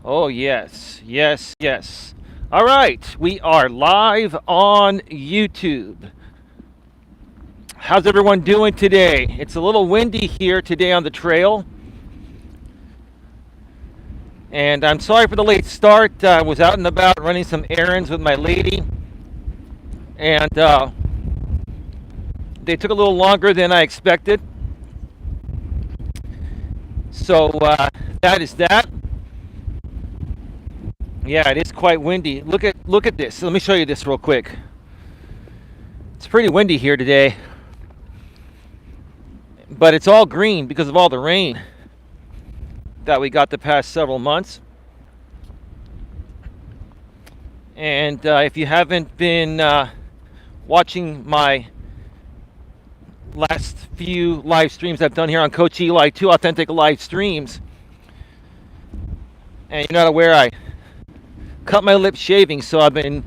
Oh, yes, yes, yes. All right, we are live on YouTube. How's everyone doing today? It's a little windy here today on the trail. And I'm sorry for the late start. I was out and about running some errands with my lady. And they took a little longer than I expected. So that is that. Yeah, it is quite windy. Look at this. Let me show you this real quick. It's pretty windy here today, but it's all green because of all the rain that we got the past several months. And if you haven't been watching my last few live streams I've done here on Coach Eli, 2 authentic live streams, and you're not aware, I cut my lip shaving, so I've been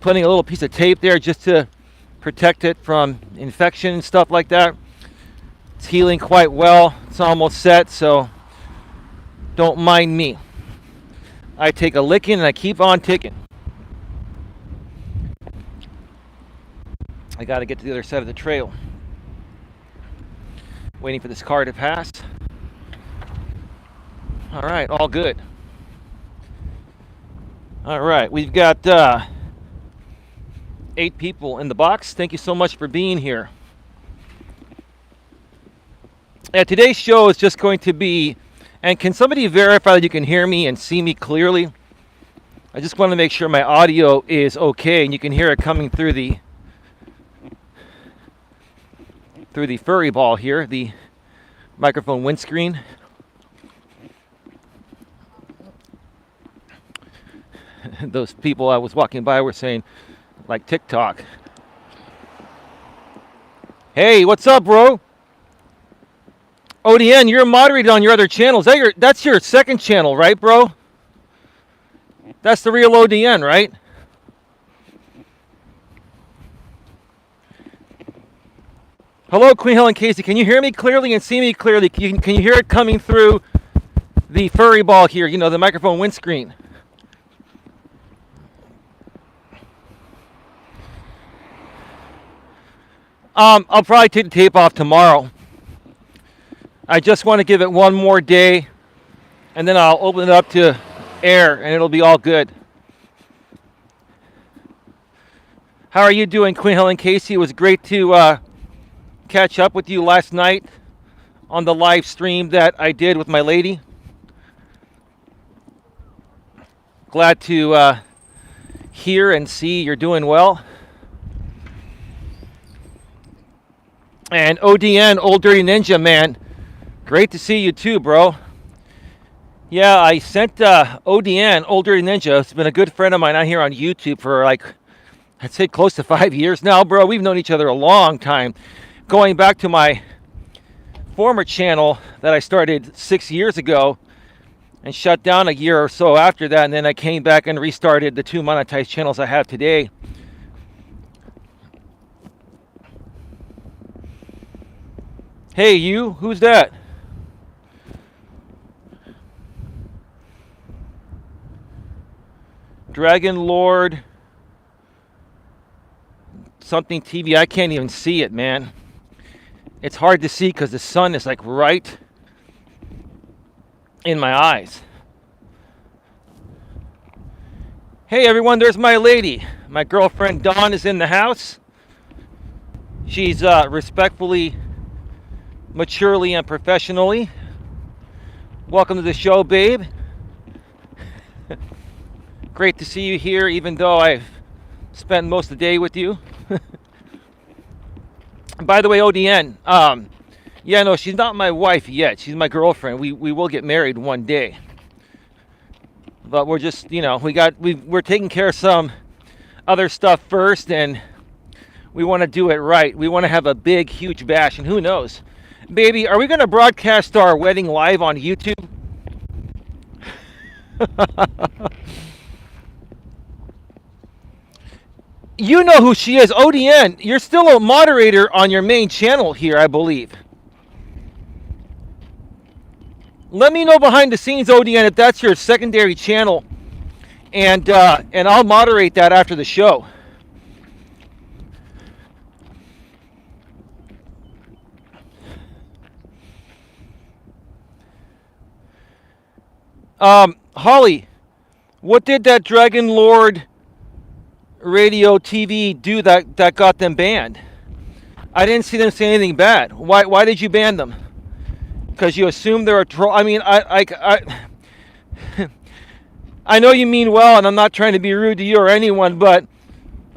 putting a little piece of tape there just to protect it from infection and stuff like that. It's healing quite well. It's almost set, so don't mind me. I take a licking and I keep on ticking. I got to get to the other side of the trail. Waiting for this car to pass. All right, all good. All right, we've got 8 people in the box. Thank you so much for being here. Today's show is just going to be, and can somebody verify that you can hear me and see me clearly? I just want to make sure my audio is okay and you can hear it coming through the furry ball here, the microphone windscreen. Those people I was walking by were saying, like TikTok. Hey, what's up, bro? ODN, you're moderated on your other channels. That's your second channel, right, bro? That's the real ODN, right? Hello, Queen Helen Casey. Can you hear me clearly and see me clearly? Can you hear it coming through the furry ball here, the microphone windscreen? I'll probably take the tape off tomorrow. I just want to give it one more day, and then I'll open it up to air, and it'll be all good. How are you doing, Queen Helen Casey? It was great to catch up with you last night on the live stream that I did with my lady. Glad to hear and see you're doing well. And ODN, Old Dirty Ninja, man, great to see you too, bro. Yeah, I sent ODN, Old Dirty Ninja. It's been a good friend of mine out here on YouTube for I'd say close to 5 years now, bro. We've known each other a long time. Going back to my former channel that I started 6 years ago and shut down a year or so after that, and then I came back and restarted the 2 monetized channels I have today. Hey, you, who's that? Dragon Lord something TV. I can't even see it, man. It's hard to see because the sun is like right in my eyes. Hey everyone, there's my lady. My girlfriend Dawn is in the house. She's respectfully, maturely, and professionally. Welcome to the show, babe. Great to see you here, even though I've spent most of the day with you. By the way, ODN, yeah, no, she's not my wife yet. She's my girlfriend. We will get married one day. But we're just, we're taking care of some other stuff first, and we want to do it right. We want to have a big, huge bash, and who knows? Baby, are we going to broadcast our wedding live on YouTube? You know who she is, ODN. You're still a moderator on your main channel here, I believe. Let me know behind the scenes, ODN, if that's your secondary channel, and I'll moderate that after the show. Holly, what did that Dragon Lord radio TV do that got them banned? I didn't see them say anything bad. Why did you ban them? Because you assume they're a troll. I mean, I know you mean well, and I'm not trying to be rude to you or anyone, but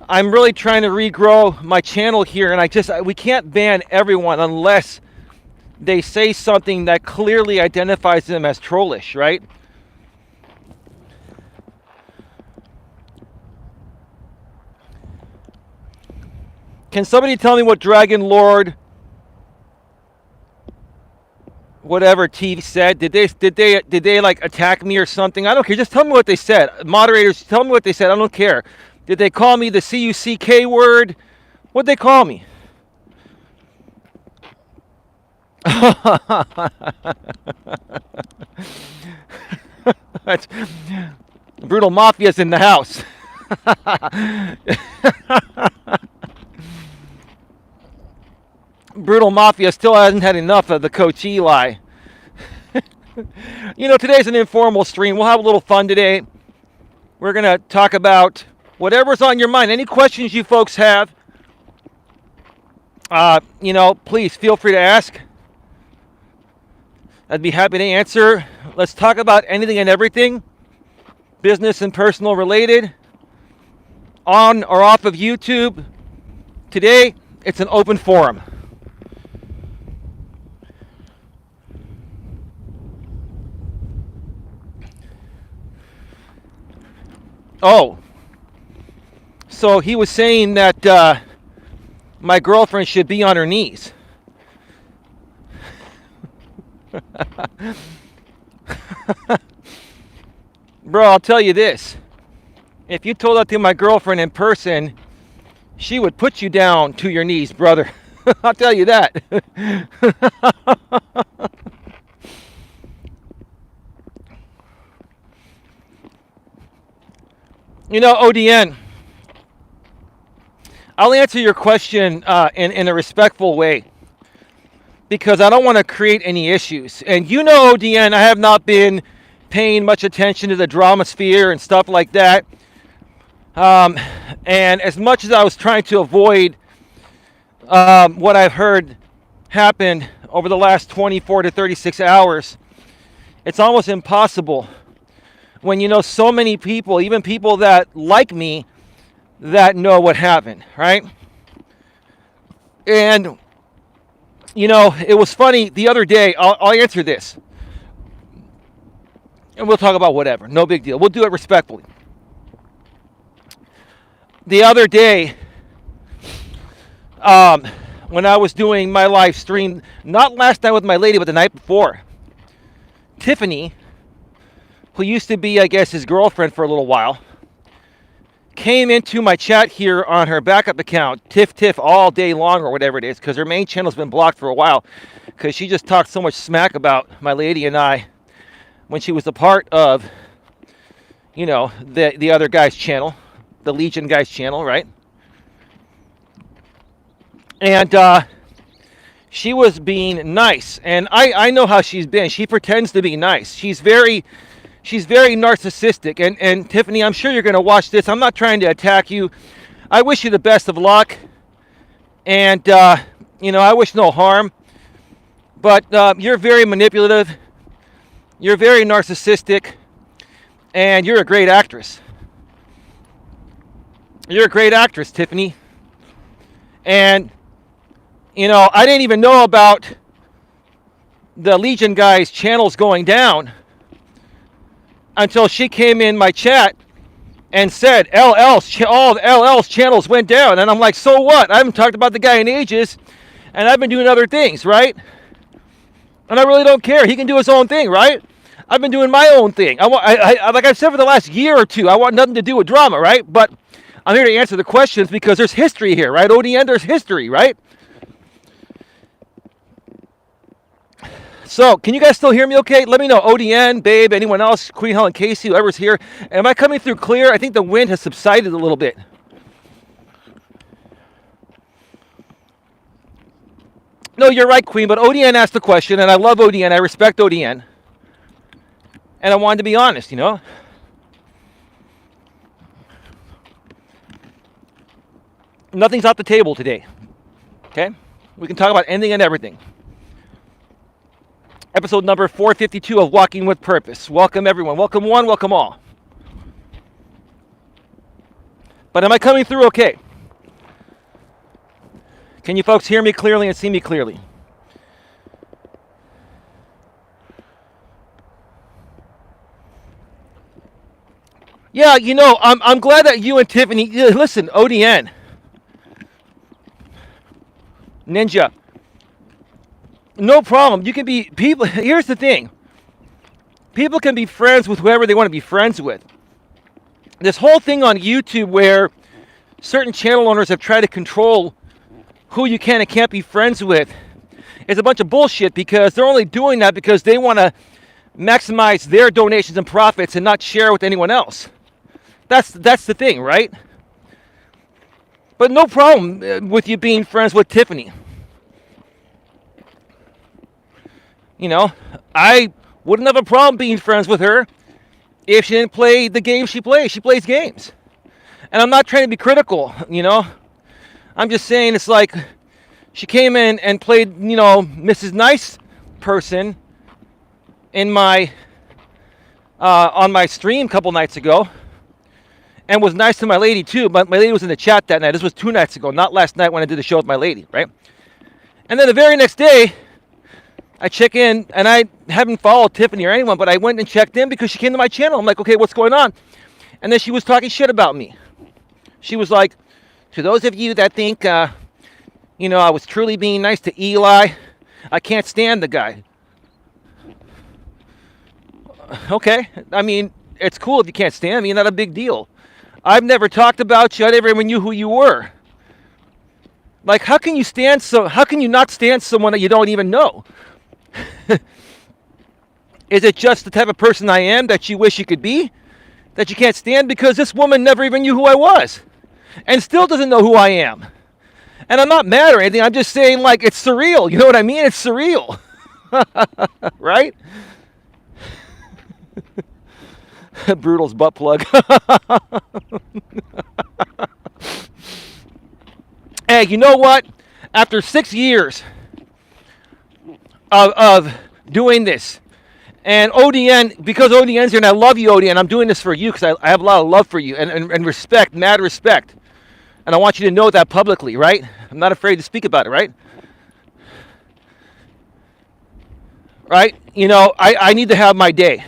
I'm really trying to regrow my channel here, and we can't ban everyone unless they say something that clearly identifies them as trollish, right? Can somebody tell me what Dragon Lord whatever TV said? Did they like attack me or something? I don't care. Just tell me what they said. Moderators, tell me what they said. I don't care. Did they call me the CUCK word? What'd they call me? Brutal Mafia's in the house. Brutal Mafia still hasn't had enough of the Coach Eli. You know, today's an informal stream. We'll have a little fun today. We're going to talk about whatever's on your mind. Any questions you folks have, please feel free to ask. I'd be happy to answer. Let's talk about anything and everything, business and personal related, on or off of YouTube. Today, it's an open forum. Oh, so he was saying that my girlfriend should be on her knees. Bro, I'll tell you this. If you told that to my girlfriend in person, she would put you down to your knees, brother. I'll tell you that. You know, ODN, I'll answer your question in a respectful way, because I don't want to create any issues. And you know, ODN, I have not been paying much attention to the drama sphere and stuff like that. And as much as I was trying to avoid what I've heard happened over the last 24 to 36 hours, it's almost impossible when you know so many people, even people that like me, that know what happened, right? And, you know, it was funny the other day. I'll answer this. And we'll talk about whatever. No big deal. We'll do it respectfully. The other day, when I was doing my live stream, not last night with my lady, but the night before, Tiffany, who used to be, I guess, his girlfriend for a little while, came into my chat here on her backup account, Tiff all day long or whatever it is, because her main channel's been blocked for a while, because she just talked so much smack about my lady and I when she was a part of, you know, the other guy's channel, the Legion guy's channel, right? And she was being nice, and I know how she's been. She pretends to be nice. She's very narcissistic. And Tiffany, I'm sure you're going to watch this. I'm not trying to attack you. I wish you the best of luck. And, I wish no harm. But you're very manipulative. You're very narcissistic. And you're a great actress. You're a great actress, Tiffany. And, I didn't even know about the Legion guy's channels going down until she came in my chat and said all of LL's channels went down. And I'm like, so what? I haven't talked about the guy in ages, and I've been doing other things, right? And I really don't care. He can do his own thing, right? I've been doing my own thing. I like I've said for the last year or two, I want nothing to do with drama, right? But I'm here to answer the questions because there's history here, right? ODN, there's history, right? So, can you guys still hear me okay? Let me know. ODN, Babe, anyone else, Queen Helen Casey, whoever's here. Am I coming through clear? I think the wind has subsided a little bit. No, you're right, Queen, but ODN asked the question, and I love ODN. I respect ODN. And I wanted to be honest, you know? Nothing's off the table today, okay? We can talk about anything and everything. Episode number 452 of Walking with Purpose. Welcome, everyone. Welcome one, welcome all. But am I coming through okay? Can you folks hear me clearly and see me clearly? Yeah, you know, I'm glad that you and Tiffany, listen, ODN, Ninja, no problem. You can be, people, here's the thing. People can be friends with whoever they want to be friends with. This whole thing on YouTube where certain channel owners have tried to control who you can and can't be friends with is a bunch of bullshit, because they're only doing that because they want to maximize their donations and profits and not share with anyone else. That's the thing, right? But no problem with you being friends with Tiffany. You know, I wouldn't have a problem being friends with her if she didn't play the game she plays. She plays games. And I'm not trying to be critical, you know. I'm just saying, it's like she came in and played, you know, Mrs. Nice Person in my on my stream a couple nights ago, and was nice to my lady too. But my lady was in the chat that night. This was 2 nights ago, not last night when I did the show with my lady, right? And then the very next day, I check in, and I haven't followed Tiffany or anyone, but I went and checked in because she came to my channel. I'm like, okay, what's going on? And then she was talking shit about me. She was like, to those of you that think, you know, I was truly being nice to Eli, I can't stand the guy. Okay, I mean, it's cool if you can't stand me, not a big deal. I've never talked about you. I never even knew who you were. Like, how can you not stand someone that you don't even know? Is it just the type of person I am that you wish you could be, that you can't stand? Because this woman never even knew who I was, and still doesn't know who I am. And I'm not mad or anything. I'm just saying, like, it's surreal. You know what I mean? It's surreal. Right? Brutal's butt plug. Hey, you know what? After 6 years of doing this, and ODN, because ODN's here, and I love you, ODN, I'm doing this for you because I have a lot of love for you and respect, mad respect. And I want you to know that publicly, right? I'm not afraid to speak about it, right? Right? You know, I need to have my day.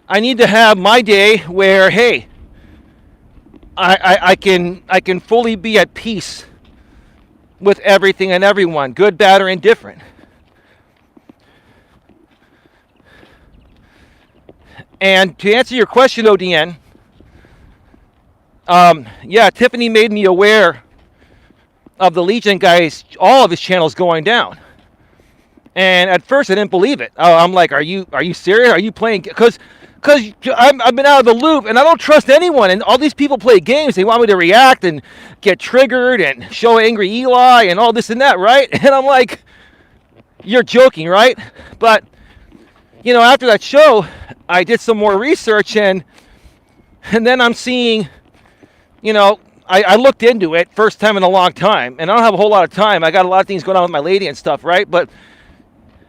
I need to have my day where, hey, I can fully be at peace with everything and everyone, good, bad, or indifferent. And to answer your question, ODN, yeah, Tiffany made me aware of the Legion guy's, all of his channels going down. And at first I didn't believe it. I'm like, are you serious? Are you playing? Because I've been out of the loop, and I don't trust anyone. And all these people play games. They want me to react and get triggered and show angry Eli and all this and that, right? And I'm like, you're joking, right? But, you know, after that show, I did some more research, and then I'm seeing, you know, I looked into it first time in a long time, and I don't have a whole lot of time. I got a lot of things going on with my lady and stuff, right? But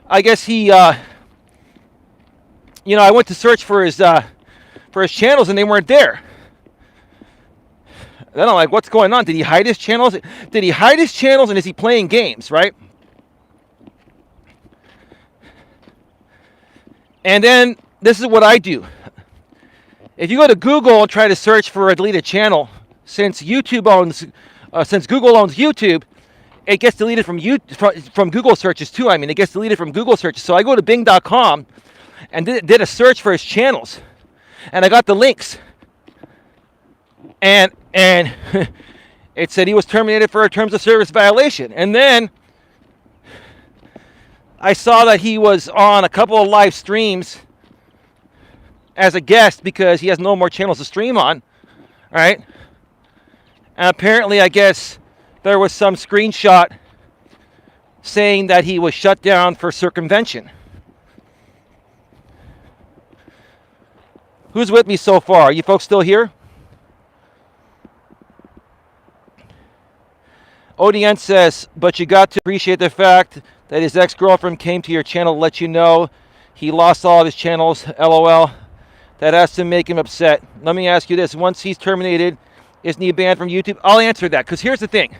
I guess he, you know, I went to search for his channels, and they weren't there. Then I'm like, what's going on? Did he hide his channels? Did he hide his channels, and is he playing games, right? And then this is what I do. If you go to Google and try to search for a deleted channel, since Google owns YouTube, it gets deleted from Google searches too. I mean, it gets deleted from Google searches. So I go to Bing.com and did a search for his channels, and I got the links. And it said he was terminated for a terms of service violation. And then I saw that he was on a couple of live streams as a guest because he has no more channels to stream on, right? And apparently, I guess there was some screenshot saying that he was shut down for circumvention. Who's with me so far? Are you folks still here? ODN says, but you got to appreciate the fact that his ex-girlfriend came to your channel to let you know he lost all of his channels, LOL. That has to make him upset. Let me ask you this. Once he's terminated, isn't he banned from YouTube? I'll answer that, because here's the thing.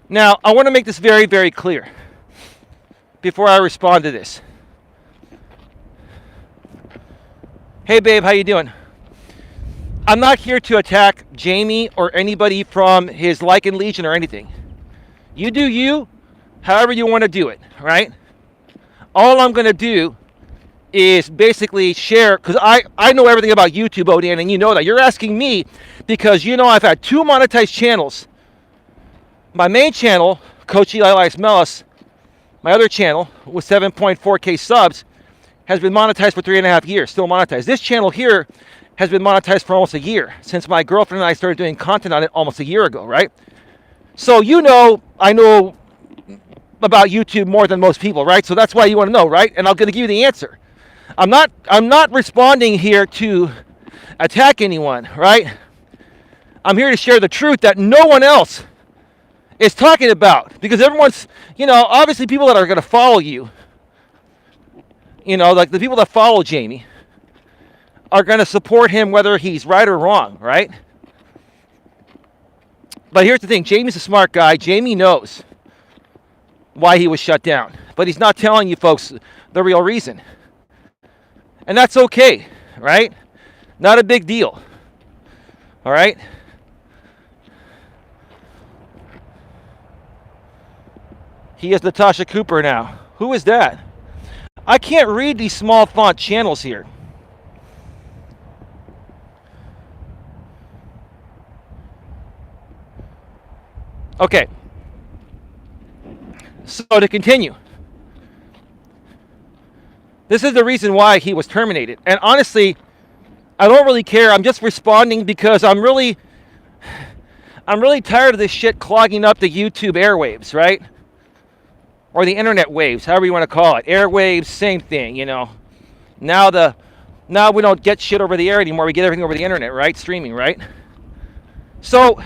Now, I want to make this very, very clear before I respond to this. Hey, babe, how you doing? I'm not here to attack Jamie or anybody from his Lycan Legion or anything. You do you, however you want to do it, right? All I'm going to do is basically share, because I know everything about YouTube, ODN, and you know that. You're asking me because you know I've had 2 monetized channels. My main channel, Coach Eli, Elias, Melas, my other channel with 7.4K subs, has been monetized for 3.5 years, still monetized. This channel here has been monetized for almost a year, since my girlfriend and I started doing content on it almost a year ago, right? So you know, I know about YouTube more than most people, right? So that's why you want to know, right? And I'm going to give you the answer. I'm not responding here to attack anyone, right? I'm here to share the truth that no one else is talking about, because everyone's, you know, obviously people that are going to follow you, you know, like the people that follow Jamie are going to support him whether he's right or wrong, right? But here's the thing. Jamie's a smart guy. Jamie knows why he was shut down, but he's not telling you folks the real reason. And that's okay, right? Not a big deal. All right? He is Natasha Cooper now. Who is that? I can't read these small font channels here. Okay. So to continue. This is the reason why he was terminated. And honestly, I don't really care. I'm just responding because I'm really tired of this shit clogging up the YouTube airwaves, right? Or the internet waves, however you want to call it. Airwaves, same thing, you know. Now we don't get shit over the air anymore. We get everything over the internet, right? Streaming, right? So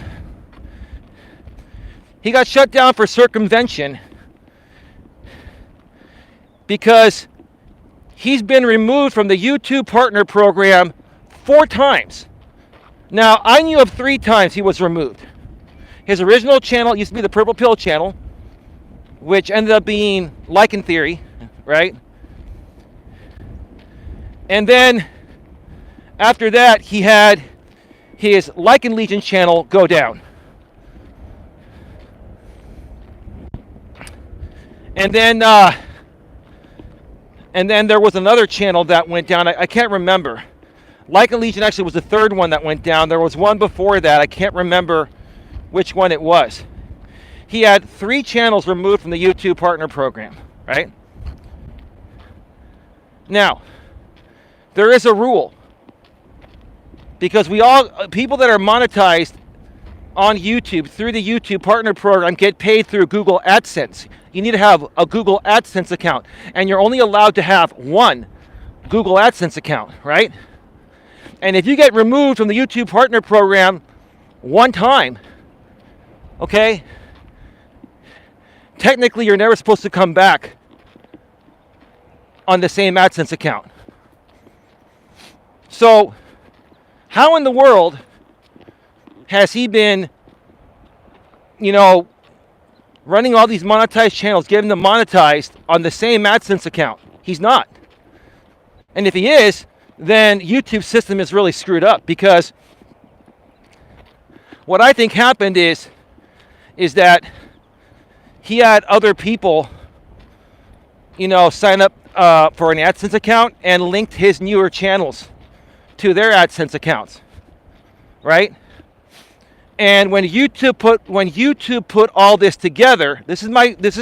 he got shut down for circumvention because he's been removed from the YouTube Partner Program 4 times. Now, I knew of 3 times he was removed. His original channel used to be the Purple Pill channel, which ended up being Lycan Theory, right? And then after that, he had his Lycan Legion channel go down. And then there was another channel that went down. I can't remember. Lycan Legion actually was the 3rd one that went down. There was one before that. I can't remember which one it was. He had 3 channels removed from the YouTube Partner Program, right? Now, there is a rule. Because people that are monetized on YouTube through the YouTube Partner Program get paid through Google AdSense. You need to have a Google AdSense account, and you're only allowed to have 1 Google AdSense account, right? And if you get removed from the YouTube Partner Program 1 time, okay, technically you're never supposed to come back on the same AdSense account. So, how in the world has he been, you know, running all these monetized channels, getting them monetized on the same AdSense account? He's not. And if he is, then YouTube's system is really screwed up, because what I think happened is that he had other people, you know, sign up for an AdSense account and linked his newer channels to their AdSense accounts, right? And when YouTube put all this together, this is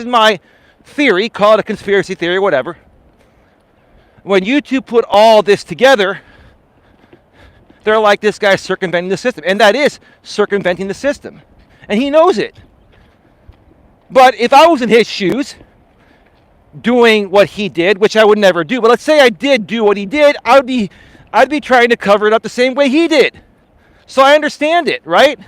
my theory, call it a conspiracy theory, whatever. When you two put all this together, they're like, this guy's circumventing the system. And that is circumventing the system. And he knows it. But if I was in his shoes, doing what he did, which I would never do, but let's say I did do what he did, I'd be trying to cover it up the same way he did. So I understand it, right?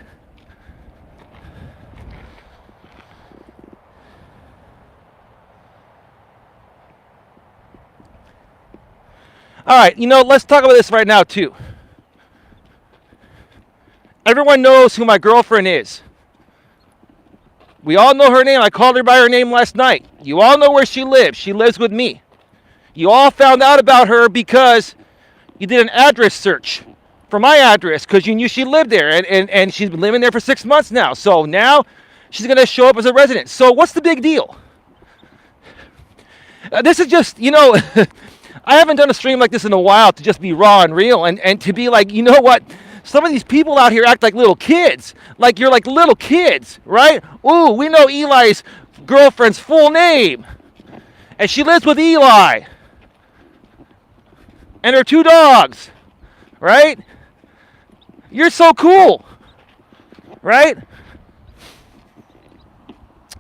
All right, let's talk about this right now too. Everyone knows who my girlfriend is. We all know her name. I called her by her name last night. You all know where she lives. She lives with me. You all found out about her because you did an address search for my address because you knew she lived there, and she's been living there for 6 months now. So now she's going to show up as a resident. So what's the big deal? This is just, I haven't done a stream like this in a while to just be raw and real and to be like, you know what? Some of these people out here act like little kids. Like you're like little kids, right? Ooh, we know Eli's girlfriend's full name. And she lives with Eli. And her 2 dogs, right? You're so cool, right?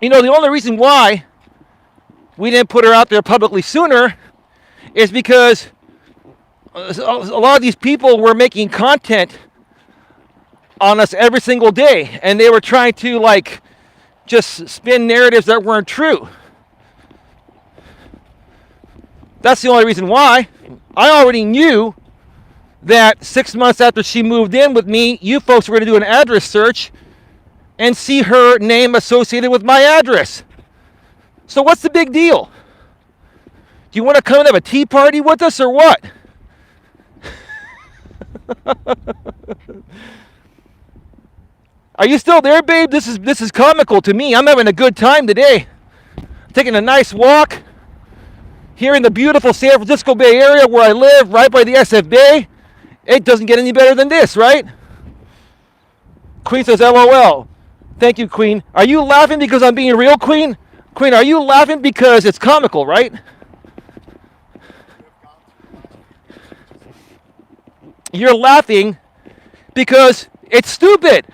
The only reason why we didn't put her out there publicly sooner is because a lot of these people were making content on us every single day, and they were trying to just spin narratives that weren't true. That's the only reason why. I already knew that 6 months after she moved in with me, you folks were going to do an address search and see her name associated with my address. So what's the big deal? Do you want to come and have a tea party with us or what? Are you still there, babe? This is comical to me. I'm having a good time today. Taking a nice walk here in the beautiful San Francisco Bay Area where I live, right by the SF Bay. It doesn't get any better than this, right? Queen says, LOL. Thank you, Queen. Are you laughing because I'm being real, Queen? Queen, are you laughing because it's comical, right? You're laughing because it's stupid.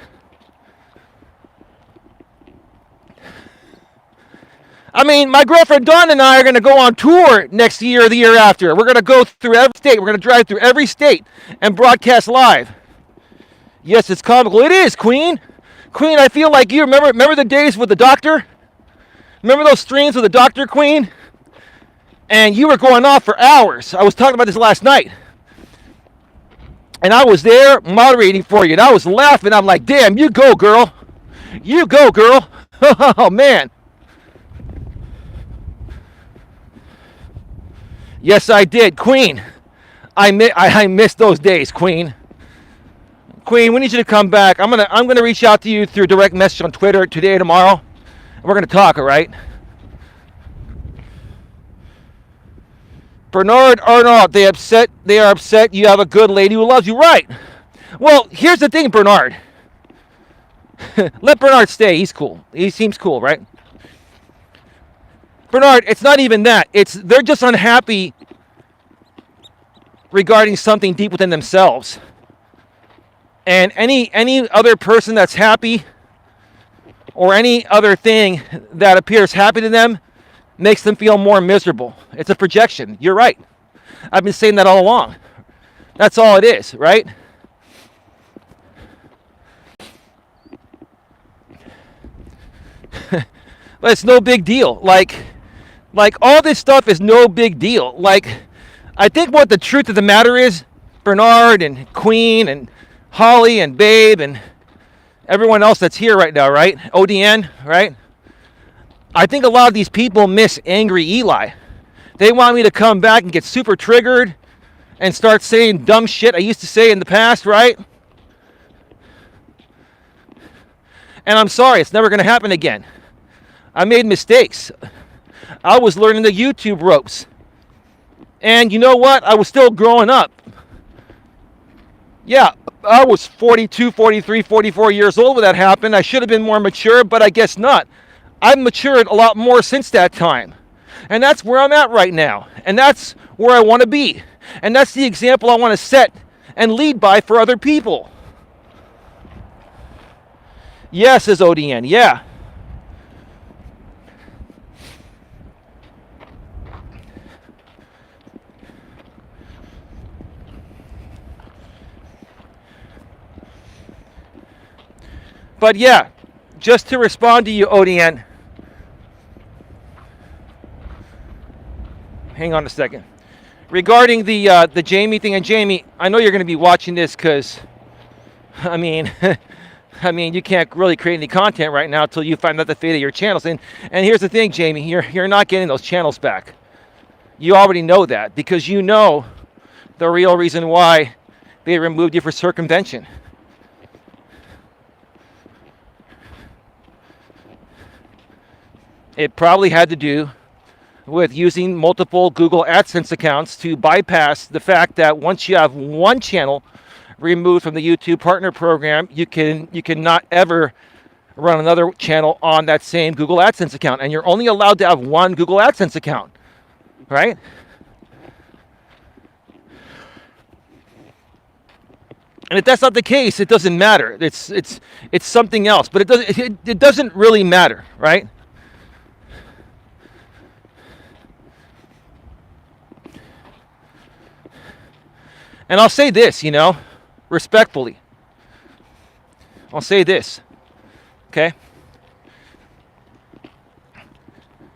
I mean, my girlfriend Dawn and I are going to go on tour next year or the year after. We're going to go through every state. We're going to drive through every state and broadcast live. Yes, it's comical. It is, Queen. Queen, I feel like you remember the days with the doctor? Remember those streams with the doctor, Queen? And you were going off for hours. I was talking about this last night. And I was there moderating for you. And I was laughing. I'm like, damn, you go, girl. You go, girl. Oh, man. Yes, I did. Queen, I missed those days, Queen. Queen, we need you to come back. I'm gonna reach out to you through direct message on Twitter today or tomorrow. And we're gonna talk, all right? Bernard Arnault, they are upset you have a good lady who loves you. Right. Well, here's the thing, Bernard. Let Bernard stay. He's cool. He seems cool, right? Bernard, it's not even that. They're just unhappy regarding something deep within themselves. And any other person that's happy or any other thing that appears happy to them makes them feel more miserable. It's a projection. You're right. I've been saying that all along. That's all it is, right? But it's no big deal. Like all this stuff is no big deal. I think what the truth of the matter is, Bernard and Queen and Holly and Babe and everyone else that's here right now, right? ODN, right? I think a lot of these people miss angry Eli. They want me to come back and get super triggered and start saying dumb shit I used to say in the past, right? And I'm sorry, it's never going to happen again. I made mistakes. I was learning the YouTube ropes. And you know what? I was still growing up. Yeah, I was 42, 43, 44 years old when that happened. I should have been more mature, but I guess not. I've matured a lot more since that time. And that's where I'm at right now. And that's where I want to be. And that's the example I want to set and lead by for other people. Yeah, says ODN. Yeah. But yeah, just to respond to you, ODN. Hang on a second. Regarding the Jamie thing, and Jamie, I know you're going to be watching this because, I mean, you can't really create any content right now until you find out the fate of your channels. And here's the thing, Jamie, you're not getting those channels back. You already know that because you know the real reason why they removed you for circumvention. It probably had to do with using multiple Google AdSense accounts to bypass the fact that once you have one channel removed from the YouTube partner program, you cannot ever run another channel on that same Google AdSense account, and you're only allowed to have one Google AdSense account, right? And if that's not the case, it doesn't matter. It's something else, but it doesn't really matter, right? And I'll say this, respectfully. I'll say this, okay?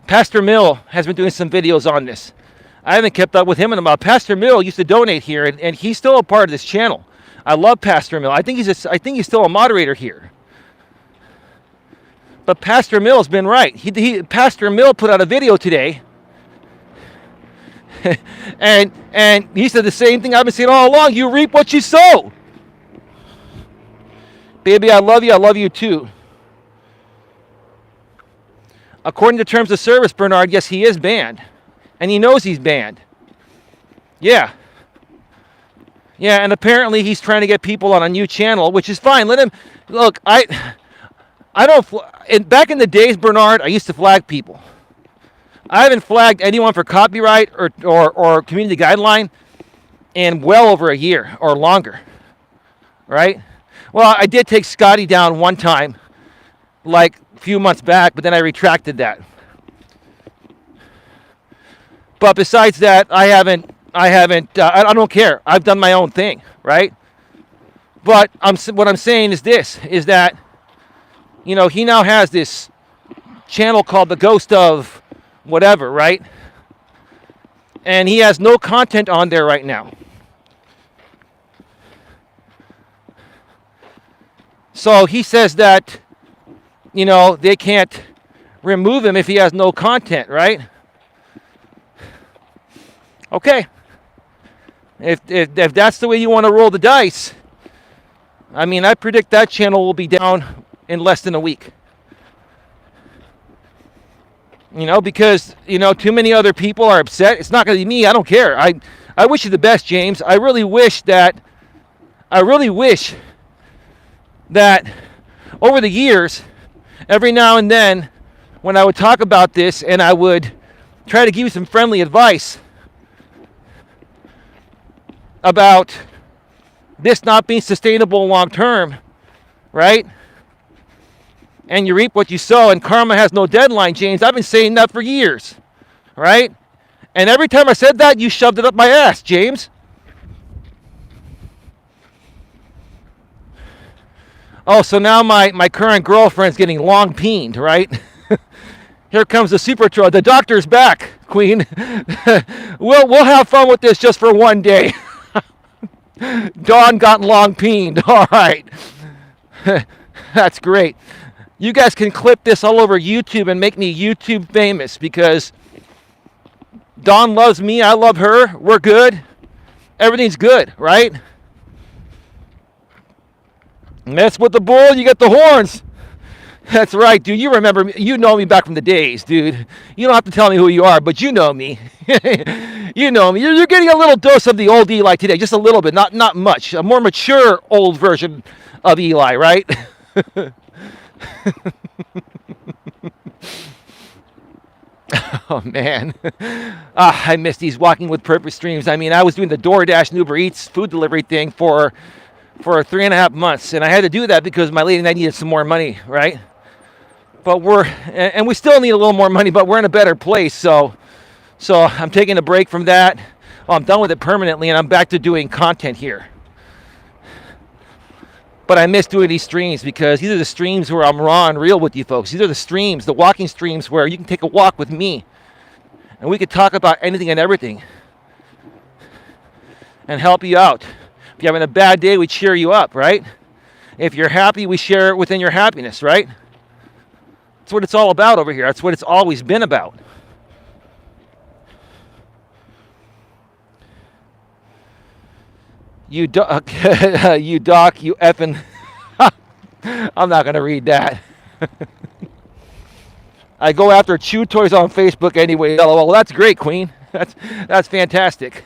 Pastor Mill has been doing some videos on this. I haven't kept up with him in a while. Pastor Mill used to donate here, and he's still a part of this channel. I love Pastor Mill. I think he's still a moderator here. But Pastor Mill's been right. Pastor Mill put out a video today. and he said the same thing I've been saying all along. You reap what you sow. Baby, I love you. I love you too. According to terms of service, Bernard, yes, he is banned. And he knows he's banned. Yeah. Yeah, and apparently he's trying to get people on a new channel, which is fine. Let him... Look, I don't... Back in the days, Bernard, I used to flag people. I haven't flagged anyone for copyright or community guideline in well over a year or longer, right? Well, I did take Scotty down one time, like a few months back, but then I retracted that. But besides that, I don't care. I've done my own thing, right? But what I'm saying is this, is that, he now has this channel called The Ghost of whatever, right? And he has no content on there right now. So he says that, they can't remove him if he has no content, right? Okay. If that's the way you want to roll the dice, I predict that channel will be down in less than a week. Because, too many other people are upset. It's not going to be me. I don't care. I wish you the best, James. I really wish that over the years, every now and then, when I would talk about this and I would try to give you some friendly advice about this not being sustainable long term, right? And you reap what you sow, and karma has no deadline, James. I've been saying that for years, right? And every time I said that, you shoved it up my ass, James. Oh, so now my current girlfriend's getting long peened, right? Here comes the super troll. The doctor's back, Queen. We'll have fun with this just for one day. Dawn got long peened. All right. That's great. You guys can clip this all over YouTube and make me YouTube famous because Dawn loves me. I love her. We're good. Everything's good, right? Mess with the bull, you get the horns. That's right, dude. You remember me. You know me back from the days, dude. You don't have to tell me who you are, but you know me. You know me. You're getting a little dose of the old Eli today. Just a little bit. Not much. A more mature old version of Eli, right? Oh man, I miss these Walking with Purpose streams. I mean, I was doing the DoorDash and Uber Eats food delivery thing for 3.5 months, and I had to do that because my lady and I needed some more money, right? But and we still need a little more money, but we're in a better place. So I'm taking a break from that. Well, I'm done with it permanently, and I'm back to doing content here. But I miss doing these streams because these are the streams where I'm raw and real with you folks. These are the streams, the walking streams where you can take a walk with me and we could talk about anything and everything and help you out. If you're having a bad day, we cheer you up, right? If you're happy, we share it within your happiness, right? That's what it's all about over here. That's what it's always been about. You doc, you effing. I'm not going to read that. I go after chew toys on Facebook anyway. LOL. Well, that's great, Queen. That's fantastic.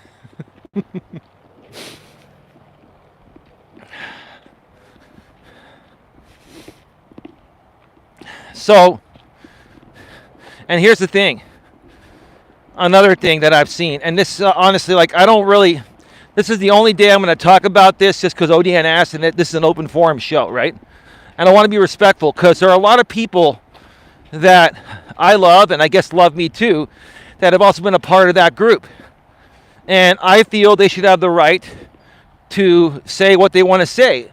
So, and here's the thing. Another thing that I've seen, and this honestly, like, I don't really. This is the only day I'm going to talk about this just because ODN asked, and this is an open forum show, right? And I want to be respectful because there are a lot of people that I love, and I guess love me too, that have also been a part of that group. And I feel they should have the right to say what they want to say.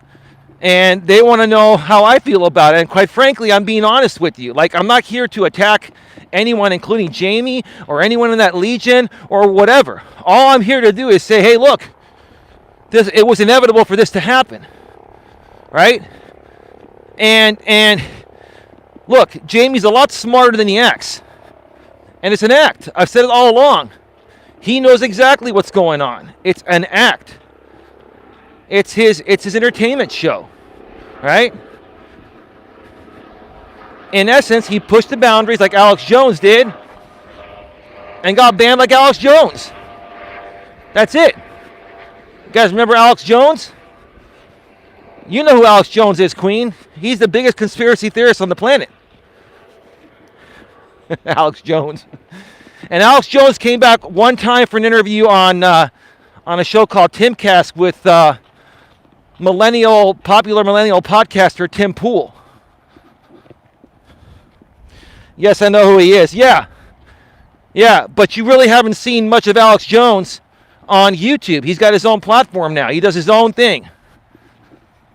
And they want to know how I feel about it. And quite frankly, I'm being honest with you. Like, I'm not here to attack anyone, including Jamie or anyone in that Legion or whatever. All I'm here to do is say, hey, look, it was inevitable for this to happen, right? And look, Jamie's a lot smarter than he acts, and it's an act. I've said it all along. He knows exactly what's going on. It's an act. It's his entertainment show, right? In essence, he pushed the boundaries like Alex Jones did and got banned like Alex Jones. That's it. You guys remember Alex Jones? You know who Alex Jones is, Queen. He's the biggest conspiracy theorist on the planet. Alex Jones. And Alex Jones came back one time for an interview on a show called Timcast with popular millennial podcaster Tim Pool. Yes, I know who he is. Yeah, but you really haven't seen much of Alex Jones on YouTube. He's got his own platform now. He does his own thing.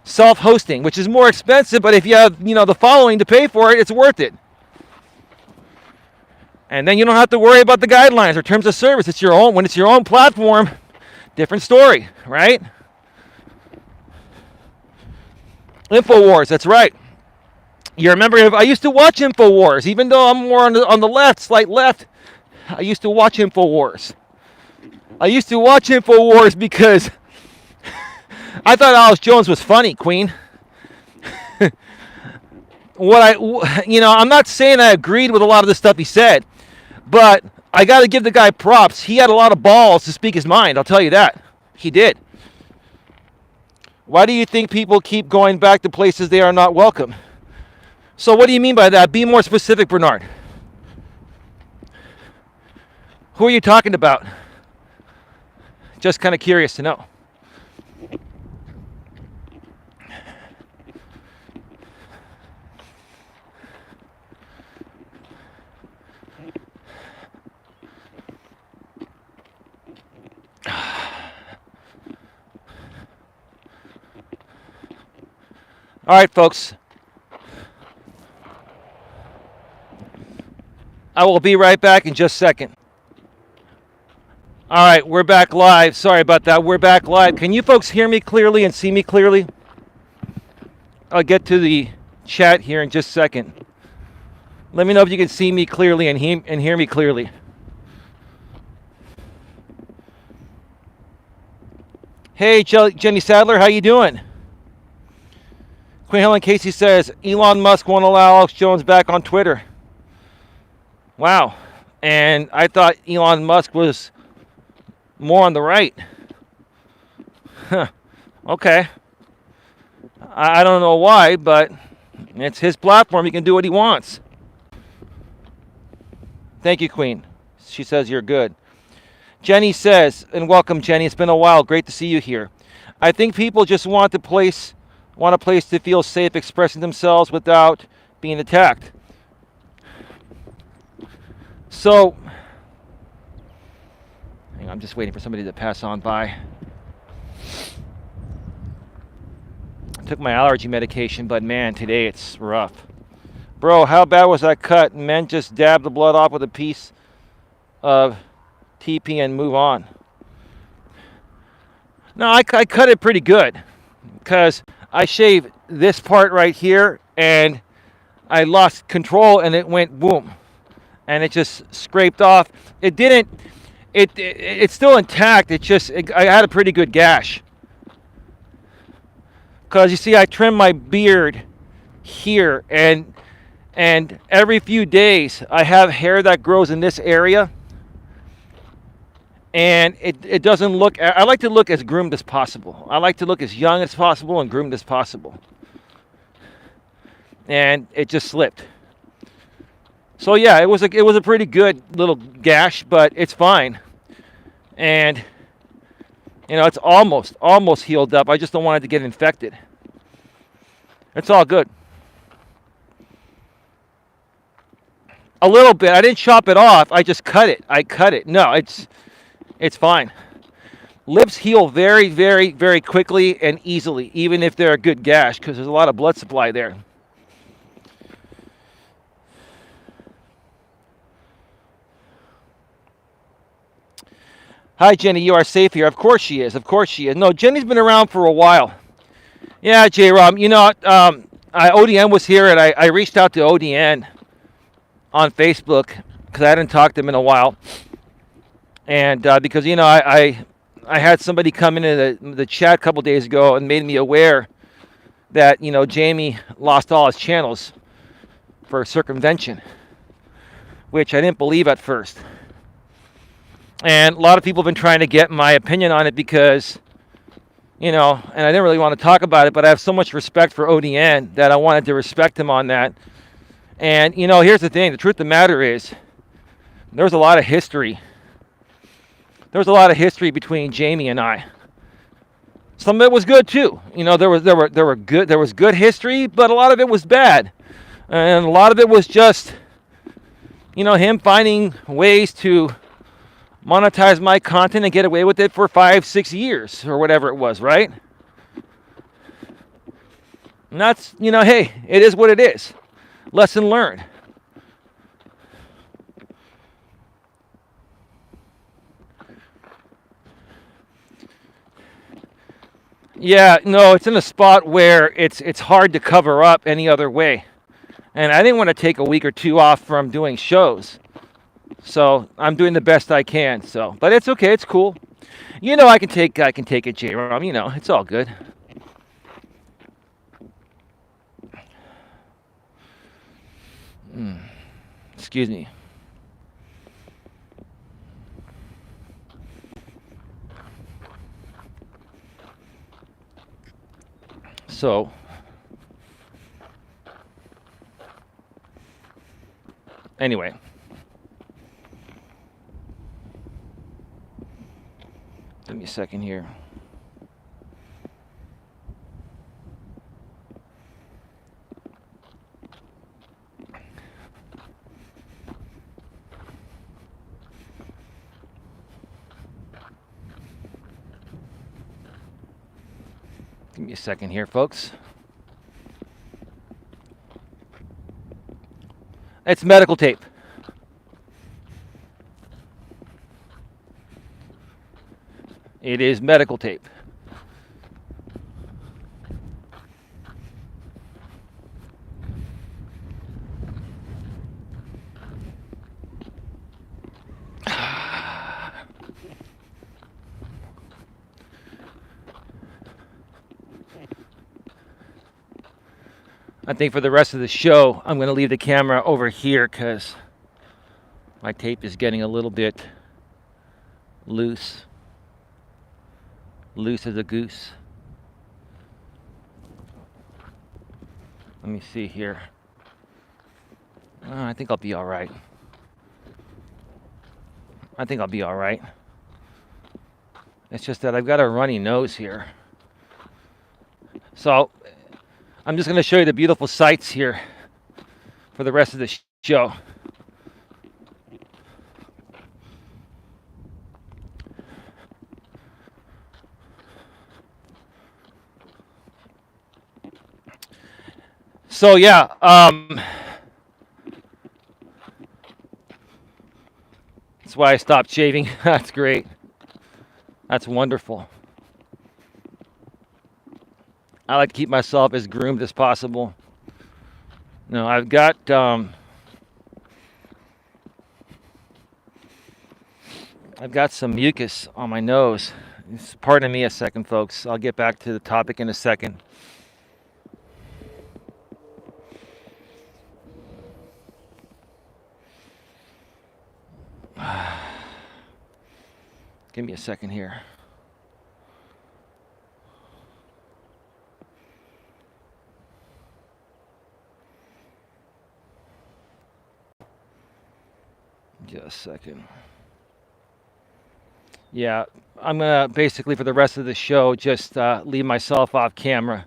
Self-hosting, which is more expensive, but if you have, the following to pay for it, it's worth it. And then you don't have to worry about the guidelines or terms of service. It's your own. When it's your own platform, different story, right? InfoWars, that's right. You remember, I used to watch InfoWars, even though I'm more on the left, slight left. I used to watch InfoWars. I used to watch InfoWars because I thought Alex Jones was funny, Queen. I'm not saying I agreed with a lot of the stuff he said, but I got to give the guy props. He had a lot of balls to speak his mind, I'll tell you that. He did. Why do you think people keep going back to places they are not welcome? So what do you mean by that? Be more specific, Bernard. Who are you talking about? Just kind of curious to know. All right, folks. I will be right back in just a second. All right, we're back live. Sorry about that. We're back live. Can you folks hear me clearly and see me clearly? I'll get to the chat here in just a second. Let me know if you can see me clearly and hear me clearly. Hey, Jenny Sadler, how you doing? Queen Helen Casey says, Elon Musk won't allow Alex Jones back on Twitter. Wow. And I thought Elon Musk was more on the right. Huh. Okay. I don't know why, but it's his platform. He can do what he wants. Thank you, Queen. She says you're good. Jenny says, and welcome, Jenny. It's been a while. Great to see you here. I think people just want a place to feel safe expressing themselves without being attacked. So, hang on, I'm just waiting for somebody to pass on by. I took my allergy medication, but man, today it's rough. Bro, how bad was that cut? Men just dab the blood off with a piece of TP and move on. No, I cut it pretty good because I shaved this part right here and I lost control and it went boom. And it just scraped off. It didn't, it's still intact. I had a pretty good gash. Because you see, I trim my beard here and every few days I have hair that grows in this area. And it doesn't look, I like to look as groomed as possible. I like to look as young as possible and groomed as possible. And it just slipped. So yeah, it was a pretty good little gash, but it's fine. And it's almost healed up. I just don't want it to get infected. It's all good. A little bit. I didn't chop it off. I just cut it. No, it's fine. Lips heal very, very, very quickly and easily, even if they're a good gash, because there's a lot of blood supply there. Hi, Jenny. You are safe here. Of course she is. Of course she is. No, Jenny's been around for a while. Yeah, J-Rom. ODN was here, and I reached out to ODN on Facebook because I hadn't talked to him in a while. And because, I had somebody come into the chat a couple days ago and made me aware that, Jamie lost all his channels for circumvention, which I didn't believe at first. And a lot of people have been trying to get my opinion on it because, and I didn't really want to talk about it, but I have so much respect for ODN that I wanted to respect him on that. And, here's the thing. The truth of the matter is there's a lot of history. There was a lot of history between Jamie and I. Some of it was good too. There was good history, but a lot of it was bad. And a lot of it was just, him finding ways to monetize my content and get away with it for 5-6 years or whatever it was, right? And that's, hey, it is what it is. Lesson learned. Yeah, no, it's in a spot where it's hard to cover up any other way. And I didn't want to take a week or two off from doing shows. So I'm doing the best I can. But it's okay. It's cool. I can take it, J-Rom. It's all good. Excuse me. So anyway. Give me a second here. Give me a second here, folks. It's medical tape. It is medical tape. I think for the rest of the show, I'm going to leave the camera over here because my tape is getting a little bit loose. Loose as a goose. Let me see here. I think I'll be all right. I think I'll be all right. It's just that I've got a runny nose here. So I'm just going to show you the beautiful sights here for the rest of the show. So yeah, that's why I stopped shaving. That's great. That's wonderful. I like to keep myself as groomed as possible. No, I've got some mucus on my nose. Pardon me a second, folks. I'll get back to the topic in a second. Give me a second here. Just a second. Yeah, I'm gonna basically for the rest of the show just leave myself off camera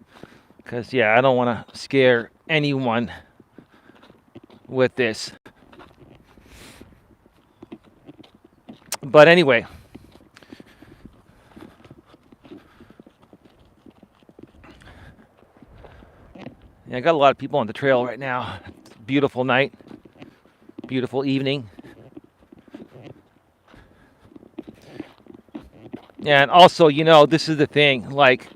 because yeah, I don't want to scare anyone with this. But anyway, yeah, I got a lot of people on the trail right now. Beautiful night, beautiful evening. And also, you know, this is the thing, like,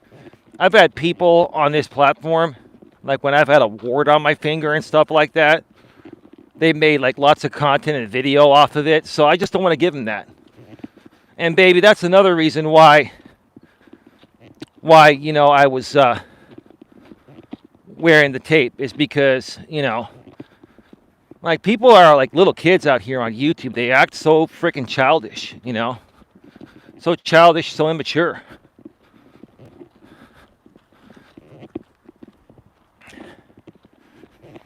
I've had people on this platform, like when I've had a wart on my finger and stuff like that, they made like lots of content and video off of it, so I just don't want to give them that. And baby, that's another reason why, you know, I was wearing the tape, is because, you know, like people are like little kids out here on YouTube, they act so freaking childish, you know. So childish, so immature.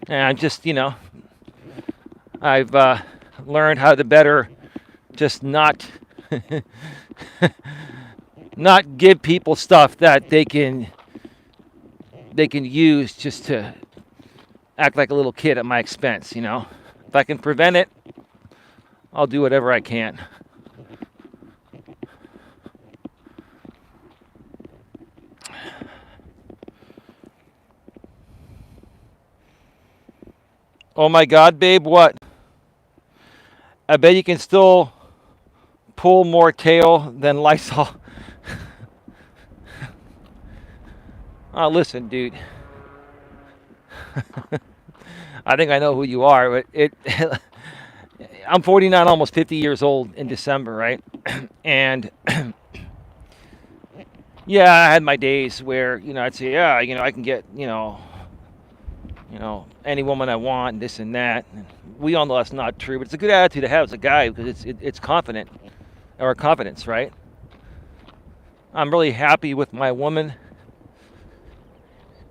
And I'm just, you know, I've learned how to better just not give people stuff that they can use just to act like a little kid at my expense, you know. If I can prevent it, I'll do whatever I can. Oh my God, babe, what? I bet you can still pull more tail than Lysol. Oh, listen, dude. I think I know who you are, but I'm 49, almost 50 years old in December, right? And yeah, I had my days where, you know, I'd say, yeah, you know, I can get, you know, any woman I want, and this and that. And we all know that's not true, but it's a good attitude to have as a guy because it's confident, or confidence, right? I'm really happy with my woman,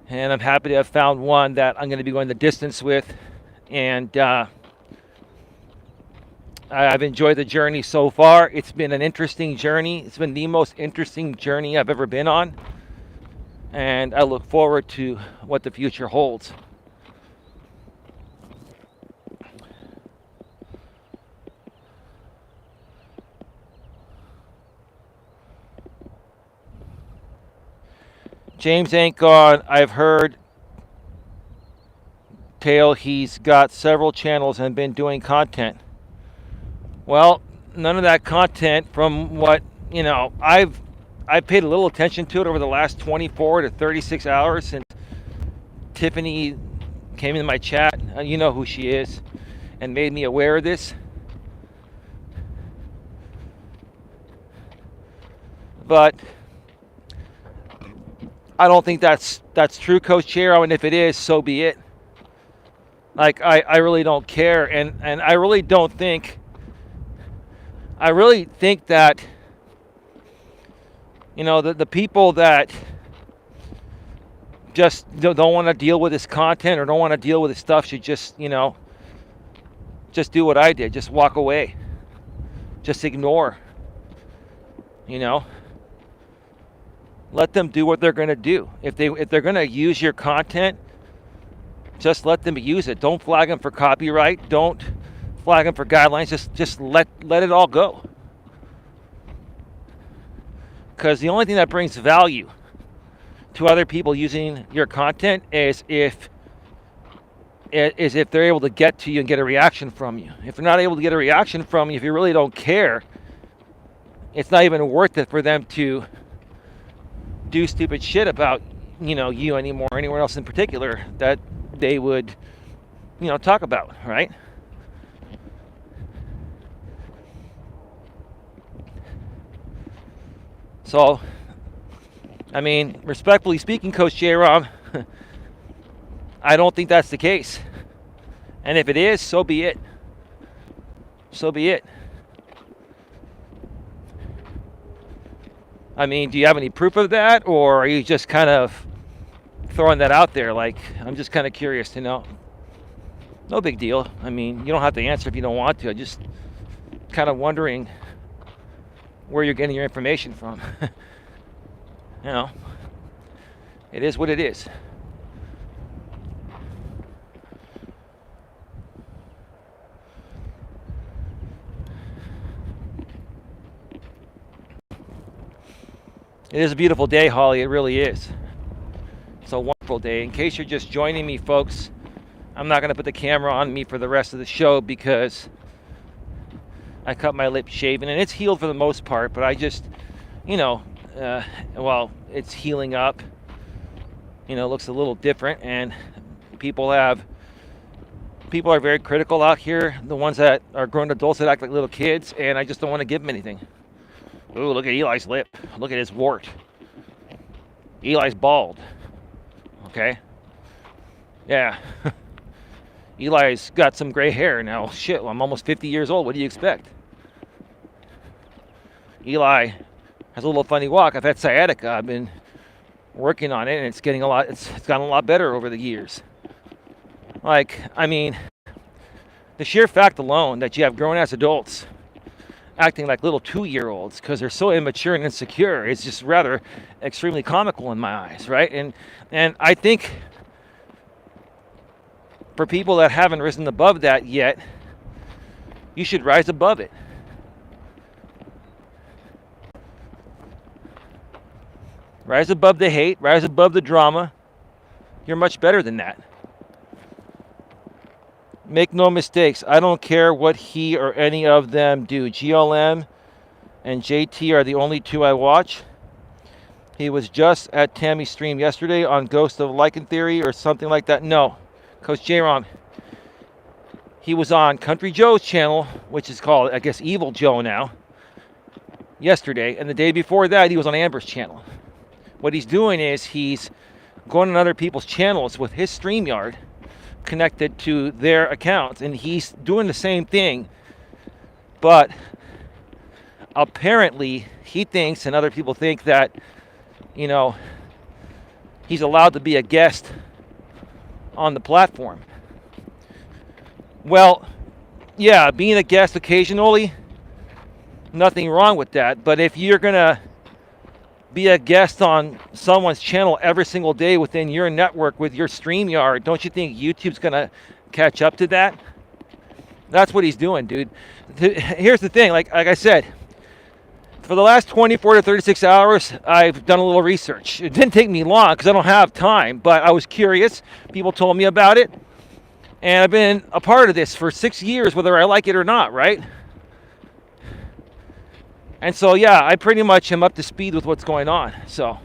and I'm happy to have found one that I'm going to be going the distance with, and I've enjoyed the journey so far. It's been an interesting journey. It's been the most interesting journey I've ever been on, and I look forward to what the future holds. James ain't gone. I've heard tale he's got several channels and been doing content. Well, none of that content, from what, you know, I paid a little attention to it over the last 24 to 36 hours since Tiffany came in my chat. You know who she is, and made me aware of this. But I don't think that's true, Coach Eli, and if it is, so be it. Like, I really don't care, and I really think that, you know, the people that just don't want to deal with this content or don't want to deal with this stuff should just, you know, just do what I did. Just walk away. just ignore. You know, let them do what they're going to do. If they're going to use your content, just let them use it. Don't flag them for copyright. Don't flag them for guidelines. Just let it all go. Because the only thing that brings value to other people using your content is if they're able to get to you and get a reaction from you. If they're not able to get a reaction from you, if you really don't care, it's not even worth it for them to do stupid shit about, you anymore, or anywhere else in particular that they would, talk about, right? So, I mean, respectfully speaking, Coach J-Rom, I don't think that's the case. And if it is, so be it. So be it. I mean, do you have any proof of that? Or are you just kind of throwing that out there? Like, I'm just kind of curious to know. No big deal. I mean, you don't have to answer if you don't want to. I'm just kind of wondering where you're getting your information from. It is what it is. It is a beautiful day, Holly. It really is. It's a wonderful day. In case you're just joining me, folks, I'm not going to put the camera on me for the rest of the show because I cut my lip shaving, and it's healed for the most part, but I just, it's healing up. Looks a little different, and people are very critical out here, the ones that are grown adults that act like little kids, and I just don't want to give them anything. Ooh, look at Eli's lip. Look at his wart. Eli's bald. Okay? Yeah. Eli's got some gray hair now. Shit, I'm almost 50 years old. What do you expect? Eli has a little funny walk. I've had sciatica. I've been working on it, and it's gotten a lot better over the years. Like, I mean, the sheer fact alone that you have grown-ass adults acting like little 2-year-olds because they're so immature and insecure is just rather extremely comical in my eyes, right? And I think for people that haven't risen above that yet, you should rise above it. Rise above the hate, rise above the drama. You're much better than that. Make no mistakes. I don't care what he or any of them do. GLM and JT are the only two I watch. He was just at Tammy's stream yesterday on Ghost of Lycan Theory or something like that. No, Coach J-Rom. He was on Country Joe's channel, which is called, I guess, Evil Joe now, yesterday. And the day before that, he was on Amber's channel. What he's doing is he's going on other people's channels with his StreamYard connected to their accounts, and he's doing the same thing, but apparently he thinks, and other people think, that he's allowed to be a guest on the platform. Well, yeah, being a guest occasionally, nothing wrong with that, but if you're gonna be a guest on someone's channel every single day within your network with your StreamYard, don't you think YouTube's gonna catch up to that? That's what he's doing, dude. Here's the thing, like I said, for the last 24 to 36 hours, I've done a little research. It didn't take me long because I don't have time, but I was curious. People told me about it, and I've been a part of this for 6 years, whether I like it or not, right? And so, yeah, I pretty much am up to speed with what's going on. So,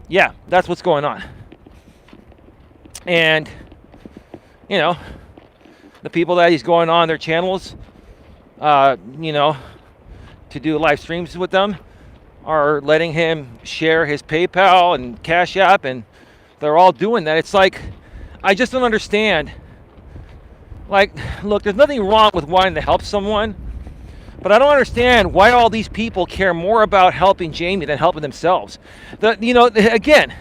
yeah, that's what's going on. And, the people that he's going on their channels, to do live streams with them are letting him share his PayPal and Cash App, and they're all doing that. It's like, I just don't understand. Like, look, there's nothing wrong with wanting to help someone, but I don't understand why all these people care more about helping Jamie than helping themselves. Again,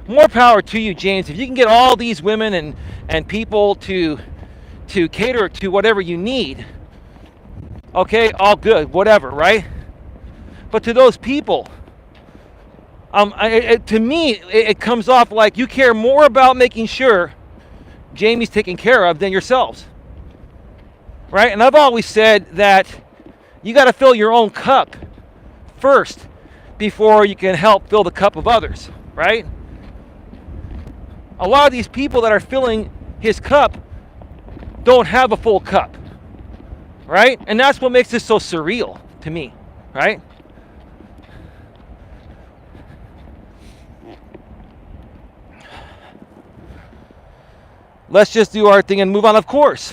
more power to you, James. If you can get all these women and people to cater to whatever you need, Okay, all good, whatever, right? But to those people, to me, it comes off like you care more about making sure Jamie's taken care of than yourselves, right? And I've always said that you got to fill your own cup first before you can help fill the cup of others, right? A lot of these people that are filling his cup don't have a full cup, right? And that's what makes this so surreal to me, right? Let's just do our thing and move on. Of course,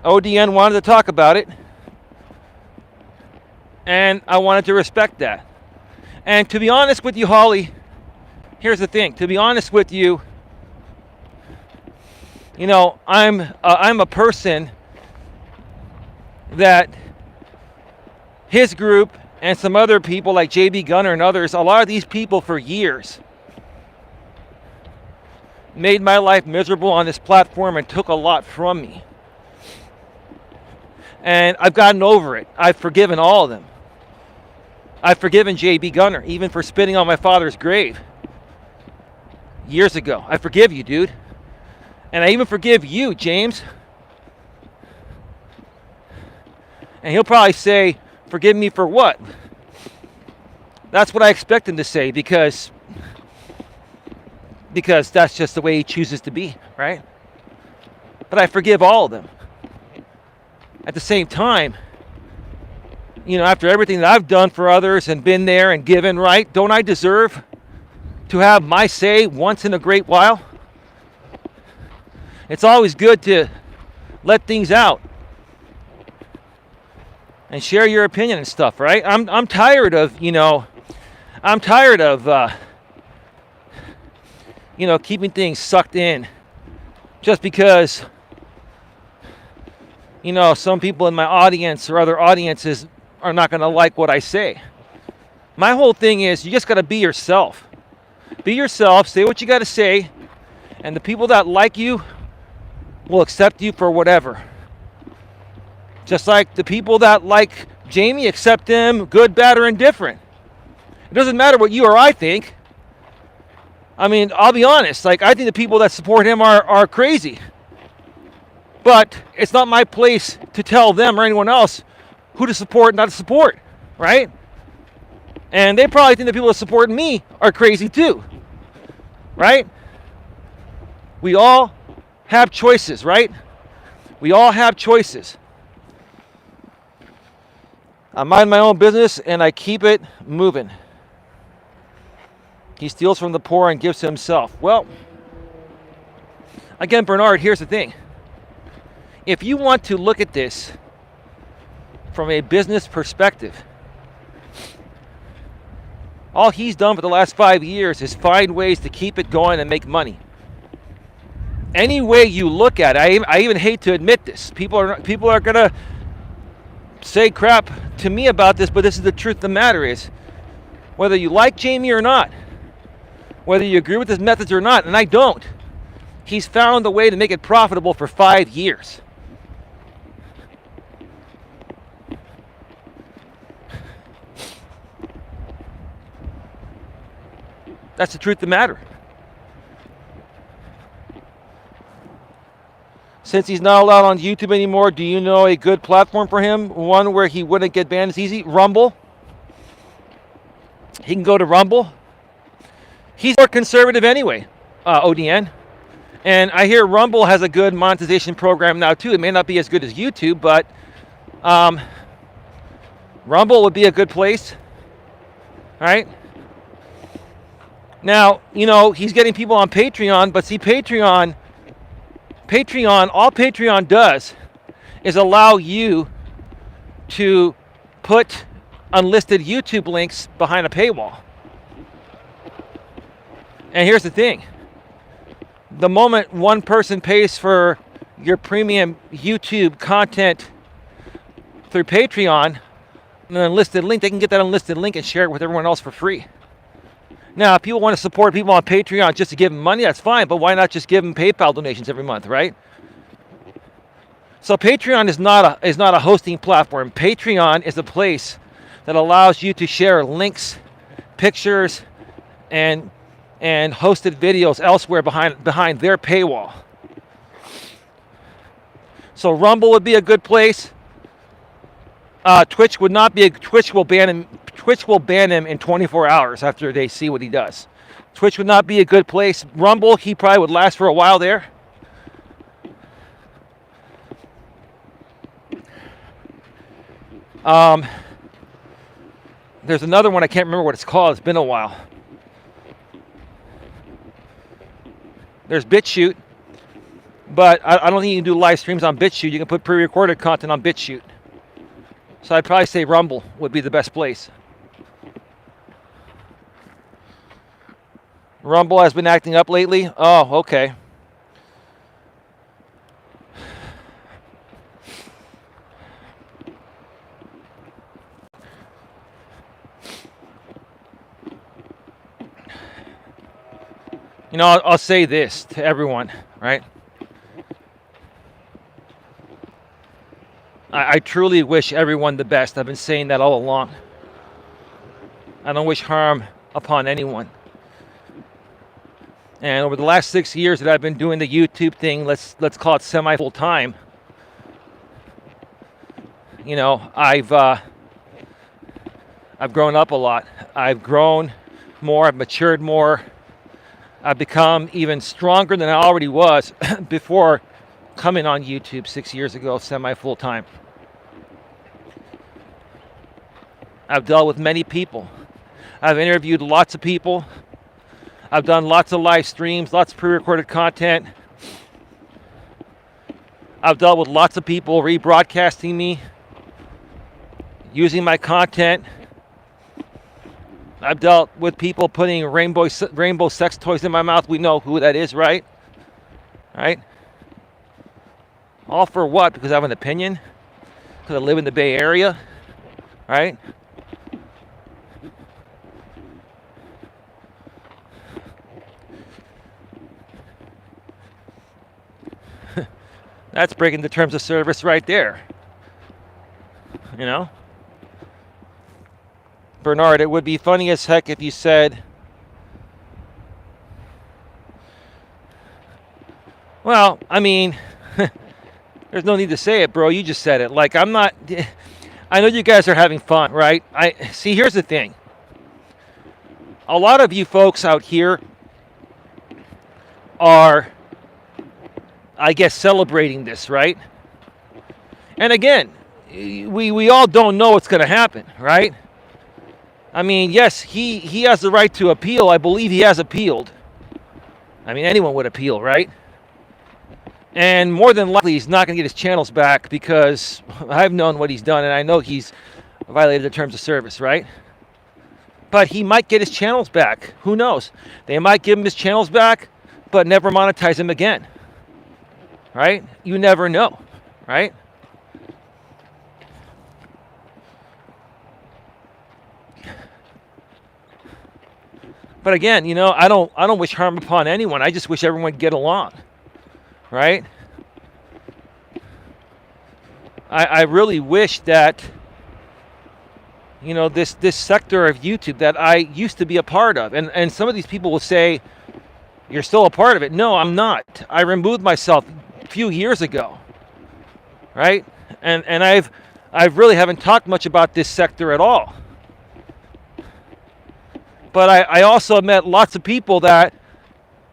ODN wanted to talk about it, and I wanted to respect that. And to be honest with you, Holly, here's the thing. To be honest with you, you know, I'm a person that his group and some other people like JB Gunner and others, a lot of these people for years made my life miserable on this platform and took a lot from me. And I've gotten over it. I've forgiven all of them. I've forgiven JB Gunner, even for spitting on my father's grave years ago. I forgive you, dude. And I even forgive you, James. And he'll probably say, forgive me for what? That's what I expect him to say, because that's just the way he chooses to be, right? But I forgive all of them. At the same time, you know, after everything that I've done for others and been there and given, right, don't I deserve to have my say once in a great while? It's always good to let things out and share your opinion and stuff, right? I'm tired of, you know, keeping things sucked in just because, you know, some people in my audience or other audiences are not going to like what I say. My whole thing is you just got to be yourself. Be yourself, say what you got to say, and the people that like you will accept you for whatever. Just like the people that like Jamie accept him, good, bad, or indifferent. It doesn't matter what you or I think. I mean, I'll be honest, like, I think the people that support him are crazy. But it's not my place to tell them or anyone else who to support and not to support, right? And they probably think the people that support me are crazy too, right? We all have choices, right? We all have choices. I mind my own business and I keep it moving. He steals from the poor and gives to himself. Well, again, Bernard, here's the thing. If you want to look at this from a business perspective, all he's done for the last 5 years is find ways to keep it going and make money. Any way you look at it, I even hate to admit this. People are gonna say crap to me about this, but this is the truth of the matter is, whether you like Jamie or not, whether you agree with his methods or not, and I don't, he's found a way to make it profitable for 5 years. That's the truth of the matter. Since he's not allowed on YouTube anymore, do you know a good platform for him? One where he wouldn't get banned as easy? Rumble. He can go to Rumble. He's more conservative anyway, ODN. And I hear Rumble has a good monetization program now too. It may not be as good as YouTube, but Rumble would be a good place. All right. Now, you know, he's getting people on Patreon, but see, Patreon, all Patreon does is allow you to put unlisted YouTube links behind a paywall. And here's the thing. The moment one person pays for your premium YouTube content through Patreon, an unlisted link, they can get that unlisted link and share it with everyone else for free. Now, if people want to support people on Patreon just to give them money, that's fine, but why not just give them PayPal donations every month, right? So Patreon is not a hosting platform. Patreon is a place that allows you to share links, pictures, and hosted videos elsewhere behind their paywall. So Rumble would be a good place. Twitch would not be. Twitch will ban him. Twitch will ban him in 24 hours after they see what he does. Twitch would not be a good place. Rumble, he probably would last for a while there. There's another one, I can't remember what it's called. It's been a while. There's BitChute, but I don't think you can do live streams on BitChute. You can put pre-recorded content on BitChute. So I'd probably say Rumble would be the best place. Rumble has been acting up lately? Oh, okay. You know, I'll say this to everyone, right? I truly wish everyone the best. I've been saying that all along. I don't wish harm upon anyone. And over the last 6 years that I've been doing the YouTube thing, let's call it semi-full time, you know, I've grown up a lot. I've grown more, I've matured more. I've become even stronger than I already was before coming on YouTube 6 years ago, semi-full time. I've dealt with many people. I've interviewed lots of people. I've done lots of live streams, lots of pre-recorded content. I've dealt with lots of people rebroadcasting me, using my content. I've dealt with people putting rainbow sex toys in my mouth. We know who that is, right? Right? All for what? Because I have an opinion? Because I live in the Bay Area? Right? That's breaking the terms of service right there. You know? Bernard, it would be funny as heck if you said, well, I mean, there's no need to say it, bro. You just said it. Like, I'm not, I know you guys are having fun, right? See, here's the thing. A lot of you folks out here are, I guess, celebrating this, right? And again, we all don't know what's going to happen, right? I mean, yes, he has the right to appeal. I believe he has appealed. I mean, anyone would appeal, right? And more than likely, he's not going to get his channels back because I've known what he's done, and I know he's violated the terms of service, right? But he might get his channels back. Who knows? They might give him his channels back, but never monetize him again, right? You never know, right? But again, you know, I don't wish harm upon anyone. I just wish everyone would get along, right? I really wish that, you know, this sector of YouTube that I used to be a part of, and some of these people will say, you're still a part of it. No, I'm not. I removed myself a few years ago, right? And I've really haven't talked much about this sector at all. But I also met lots of people that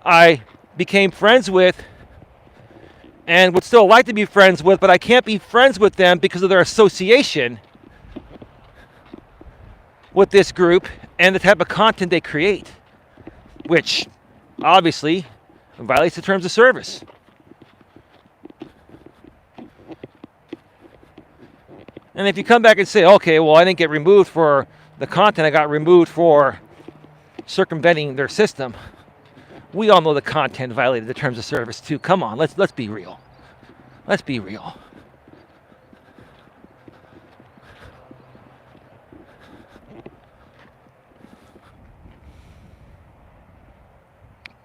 I became friends with and would still like to be friends with, but I can't be friends with them because of their association with this group and the type of content they create, which obviously violates the terms of service. And if you come back and say, okay, well, I didn't get removed for the content, I got removed for circumventing their system. We all know the content violated the terms of service too. Come on, let's be real. Let's be real.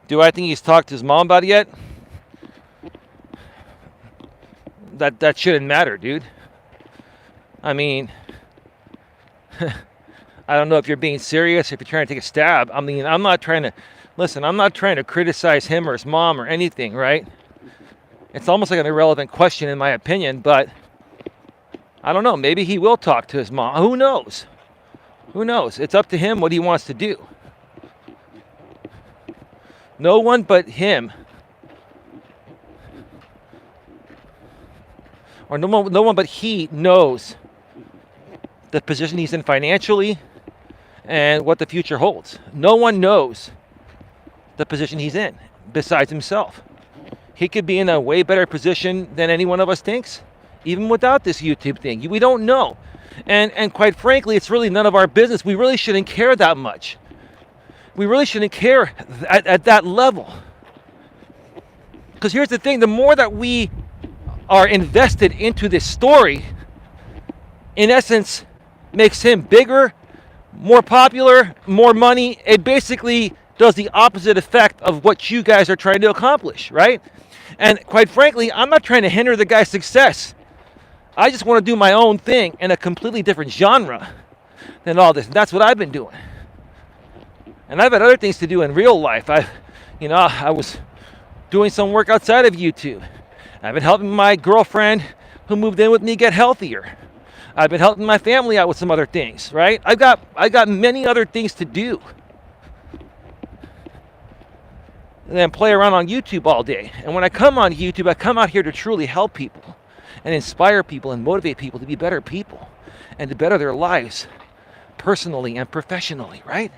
Do I think he's talked to his mom about it yet? that shouldn't matter, dude. I mean, I don't know if you're being serious, if you're trying to take a stab. I mean, I'm not trying to criticize him or his mom or anything, right? It's almost like an irrelevant question in my opinion, but I don't know. Maybe he will talk to his mom. Who knows? Who knows? It's up to him what he wants to do. No one but him, or no one but he knows the position he's in financially and what the future holds. No one knows the position he's in besides himself. He could be in a way better position than any one of us thinks, even without this YouTube thing. We don't know. And quite frankly, it's really none of our business. We really shouldn't care that much. We really shouldn't care at that level. Because here's the thing, the more that we are invested into this story, in essence, makes him bigger, more popular, more money. It basically does the opposite effect of what you guys are trying to accomplish, right? And quite frankly, I'm not trying to hinder the guy's success. I just want to do my own thing in a completely different genre than all this. And that's what I've been doing. And I've had other things to do in real life. I was doing some work outside of YouTube. I've been helping my girlfriend who moved in with me get healthier. I've been helping my family out with some other things, right? I got many other things to do than play around on YouTube all day. And when I come on YouTube, I come out here to truly help people and inspire people and motivate people to be better people and to better their lives personally and professionally, right?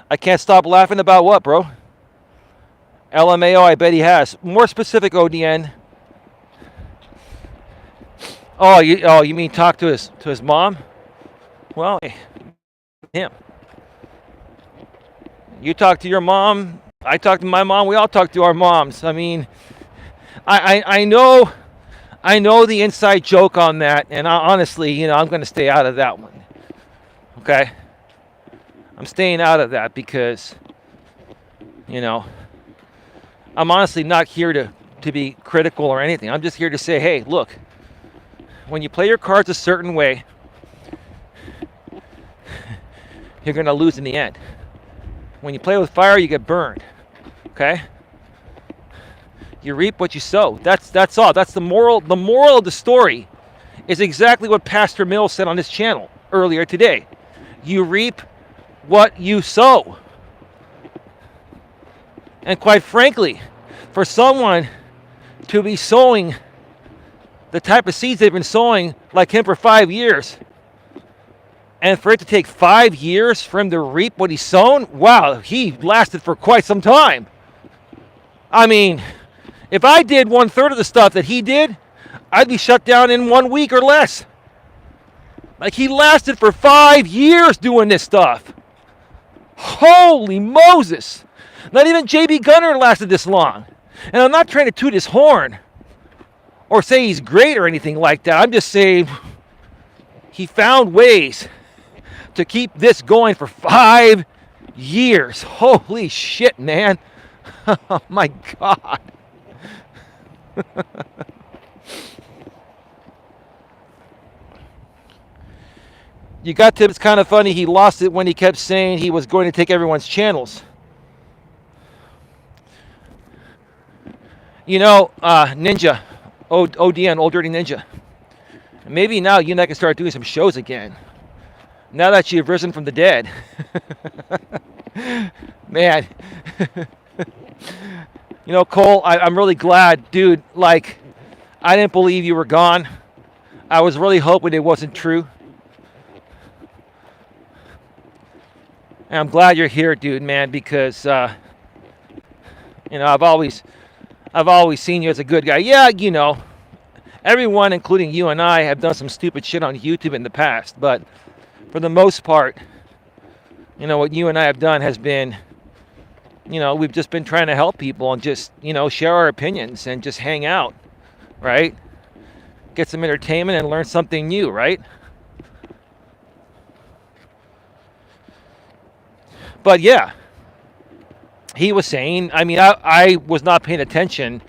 I can't stop laughing about what, bro? LMAO, I bet he has. More specific, ODN. Oh, you mean talk to his mom? Well, him. You talk to your mom. I talk to my mom. We all talk to our moms. I mean, I know the inside joke on that, and honestly, I'm going to stay out of that one. Okay. I'm staying out of that because, I'm honestly not here to be critical or anything. I'm just here to say, hey, look, when you play your cards a certain way, you're going to lose in the end. When you play with fire, you get burned. Okay? You reap what you sow. That's all. That's the moral. The moral of the story is exactly what Pastor Mills said on his channel earlier today. You reap what you sow. And quite frankly, for someone to be sowing the type of seeds they've been sowing like him for 5 years, and for it to take 5 years for him to reap what he's sown, wow, he lasted for quite some time. I mean, if I did 1/3 of the stuff that he did, I'd be shut down in 1 week or less. Like, he lasted for 5 years doing this stuff. Holy Moses. Not even J.B. Gunner lasted this long. And I'm not trying to toot his horn or say he's great or anything like that. I'm just saying he found ways to keep this going for 5 years. Holy shit, man. Oh my God. You got to, it's kind of funny, he lost it when he kept saying he was going to take everyone's channels. Ninja, ODN, Old Dirty Ninja. Maybe now you and I can start doing some shows again. Now that you've risen from the dead. Man. Cole, I'm really glad, dude. Like, I didn't believe you were gone. I was really hoping it wasn't true. And I'm glad you're here, dude, man, because, I've always seen you as a good guy. Yeah, everyone, including you and I, have done some stupid shit on YouTube in the past. But for the most part, what you and I have done has been, we've just been trying to help people and just, share our opinions and just hang out, right? Get some entertainment and learn something new, right? But yeah, he was saying, I mean, I was not paying attention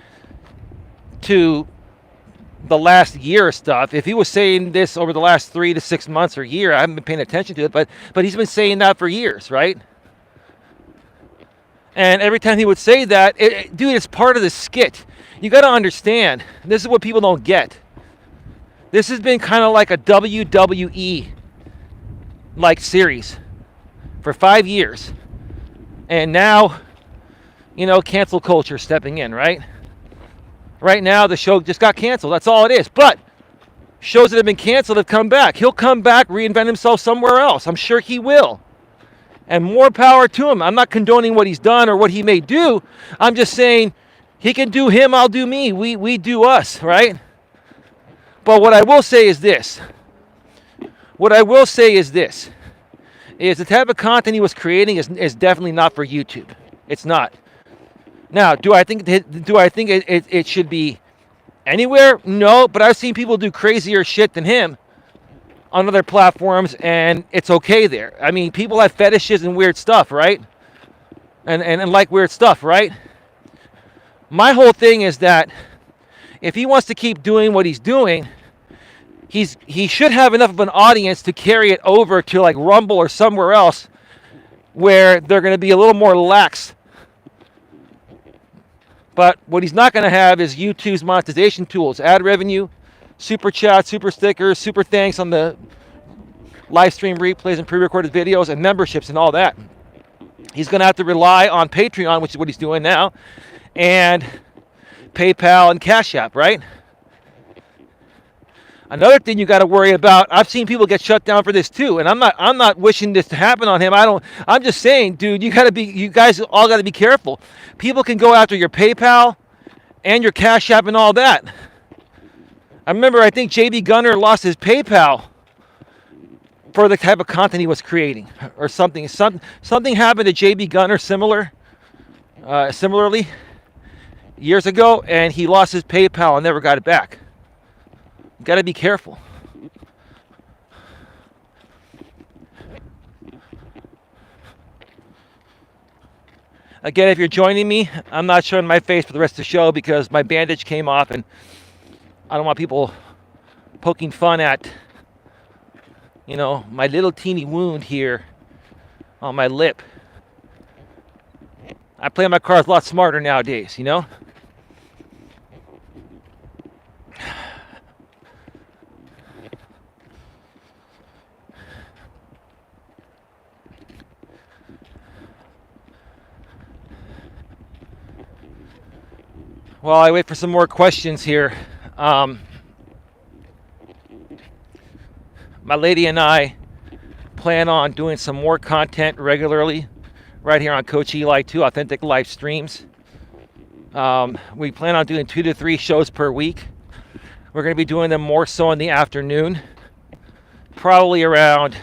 to the last year stuff. If he was saying this over the last 3 to 6 months or year, I haven't been paying attention to it, but he's been saying that for years, right? And every time he would say that, dude, it's part of the skit. You got to understand, this is what people don't get. This has been kind of like a WWE like series for 5 years. And now, cancel culture stepping in, right? Right now, the show just got canceled. That's all it is. But shows that have been canceled have come back. He'll come back, reinvent himself somewhere else. I'm sure he will. And more power to him. I'm not condoning what he's done or what he may do. I'm just saying he can do him, I'll do me. We do us, right? But what I will say is this. Is the type of content he was creating is definitely not for YouTube. It's not. Now, do I think it should be anywhere? No, but I've seen people do crazier shit than him on other platforms, and it's okay there. I mean, people have fetishes and weird stuff, right? And like weird stuff, right? My whole thing is that if he wants to keep doing what he's doing, he should have enough of an audience to carry it over to like Rumble or somewhere else where they're going to be a little more lax. But what he's not going to have is YouTube's monetization tools, ad revenue, super chat, super stickers, super thanks on the live stream replays and pre-recorded videos, and memberships and all that. He's going to have to rely on Patreon, which is what he's doing now, and PayPal and Cash App, right? Another thing you got to worry about, I've seen people get shut down for this too, and I'm not wishing this to happen on him. I'm just saying, dude, you guys all got to be careful. People can go after your PayPal and your Cash App and all that. I remember, I think JB Gunner lost his PayPal for the type of content he was creating, or something. Something happened to JB Gunner similarly years ago, and he lost his PayPal and never got it back. You got to be careful. Again, if you're joining me, I'm not showing my face for the rest of the show because my bandage came off, and I don't want people poking fun at, my little teeny wound here on my lip. I play my cards a lot smarter nowadays, While I wait for some more questions here, my lady and I plan on doing some more content regularly right here on Coach Eli 2 Authentic Live Streams. We plan on doing 2 to 3 shows per week. We're going to be doing them more so in the afternoon, probably around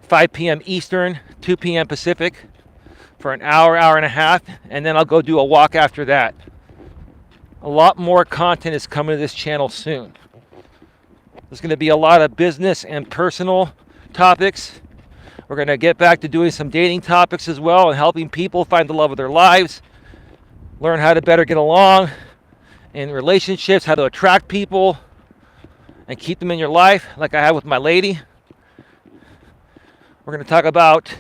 5 p.m. Eastern, 2 p.m. Pacific for an hour and a half, and then I'll go do a walk after that. A lot more content is coming to this channel soon. There's going to be a lot of business and personal topics. We're going to get back to doing some dating topics as well and helping people find the love of their lives, learn how to better get along in relationships, how to attract people and keep them in your life like I have with my lady. We're going to talk about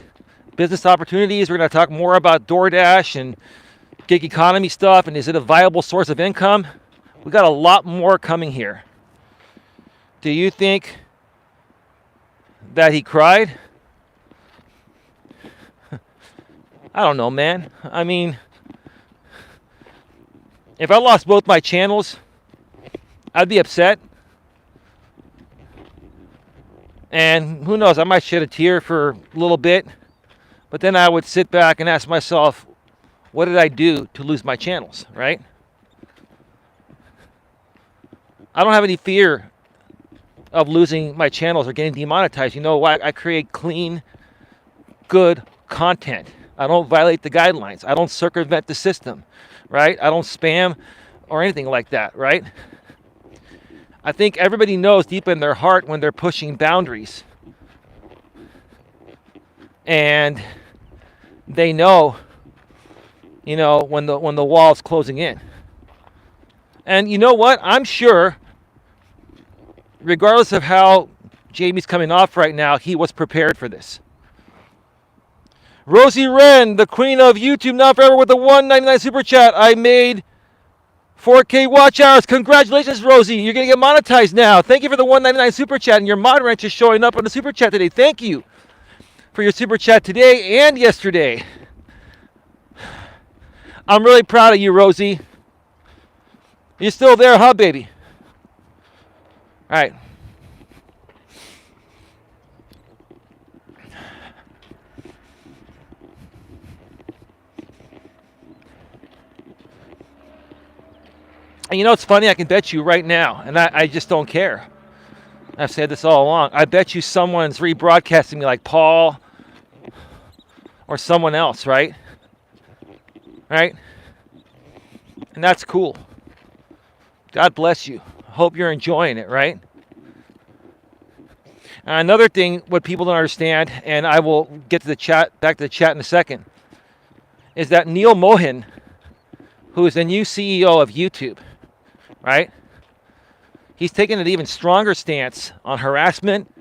business opportunities. We're going to talk more about DoorDash and gig economy stuff, and is it a viable source of income? We got a lot more coming here. Do you think that he cried? I don't know, man. I mean, if I lost both my channels, I'd be upset. And who knows, I might shed a tear for a little bit, but then I would sit back and ask myself, what did I do to lose my channels, right? I don't have any fear of losing my channels or getting demonetized. You know why? I create clean, good content. I don't violate the guidelines. I don't circumvent the system, right? I don't spam or anything like that, right? I think everybody knows deep in their heart when they're pushing boundaries. And they know when the wall's closing in. And you know what? I'm sure, regardless of how Jamie's coming off right now, he was prepared for this. Rosie Wren, the queen of YouTube, now forever, with the $1.99 super chat. I made 4K watch hours. Congratulations, Rosie. You're going to get monetized now. Thank you for the $1.99 super chat. And your mod wrench is showing up on the super chat today. Thank you for your super chat today and yesterday. I'm really proud of you, Rosie. You're still there, huh, baby? All right. And it's funny, I can bet you right now, and I just don't care. I've said this all along. I bet you someone's rebroadcasting me like Paul or someone else, right? Right? And that's cool. God bless you. Hope you're enjoying it, right? And another thing, what people don't understand, and I will get to back to the chat in a second, is that Neil Mohan, who is the new CEO of YouTube, right? He's taken an even stronger stance on harassment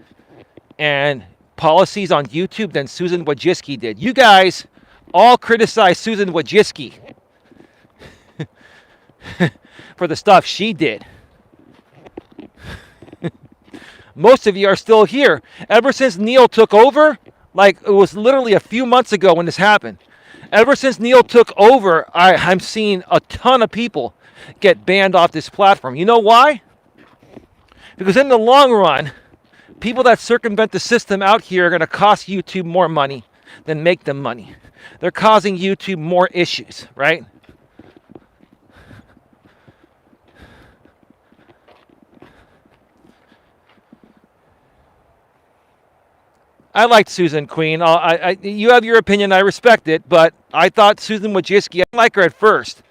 and policies on YouTube than Susan Wojcicki did. You guys all criticize Susan Wojcicki for the stuff she did. Most of you are still here. Ever since Neil took over, like it was literally a few months ago when this happened. Ever since Neil took over, I'm seeing a ton of people get banned off this platform. You know why? Because in the long run, people that circumvent the system out here are going to cost YouTube more money than make them money. They're causing YouTube more issues, right? I liked Susan Queen. You have your opinion. I respect it. But I thought Susan Wojcicki, I didn't like her at first.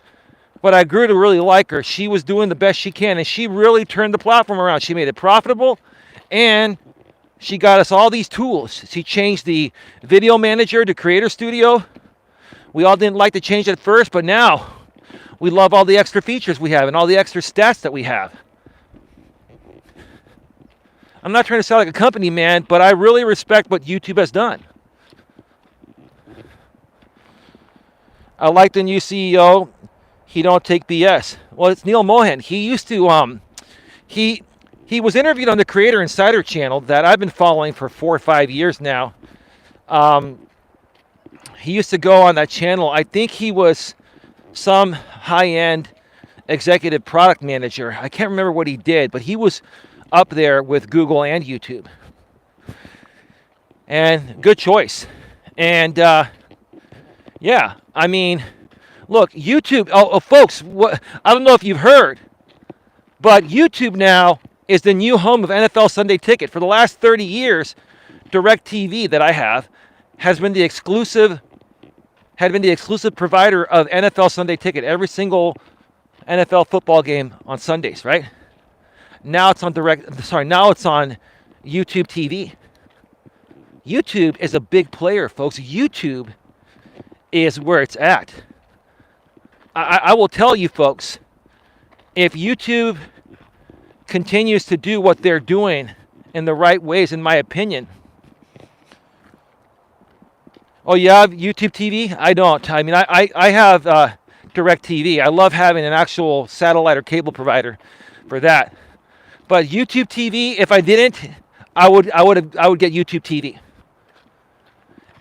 But I grew to really like her. She was doing the best she can. And she really turned the platform around. She made it profitable. And she got us all these tools. She changed the video manager to Creator Studio. We all didn't like to change it at first. But now we love all the extra features we have and all the extra stats that we have. I'm not trying to sound like a company man, but I really respect what YouTube has done. I like the new CEO. He don't take BS. Well, it's Neil Mohan. He used to, he was interviewed on the Creator Insider channel that I've been following for 4 or 5 years now. He used to go on that channel. I think he was some high-end executive product manager. I can't remember what he did, but he was up there with Google and YouTube. And good choice. And yeah, I mean, look, YouTube, folks, I don't know if you've heard, but YouTube now is the new home of NFL Sunday Ticket. For the last 30 years, DirecTV that I have had been the exclusive provider of NFL Sunday Ticket. Every single NFL football game on Sundays, right? Now it's on now it's on YouTube TV. YouTube is a big player, folks. YouTube is where it's at. I will tell you, folks, if YouTube continues to do what they're doing in the right ways, in my opinion. Oh, you have YouTube TV? I don't. I mean, I have DirecTV. I love having an actual satellite or cable provider for that. But YouTube TV, if I didn't, I would get YouTube TV.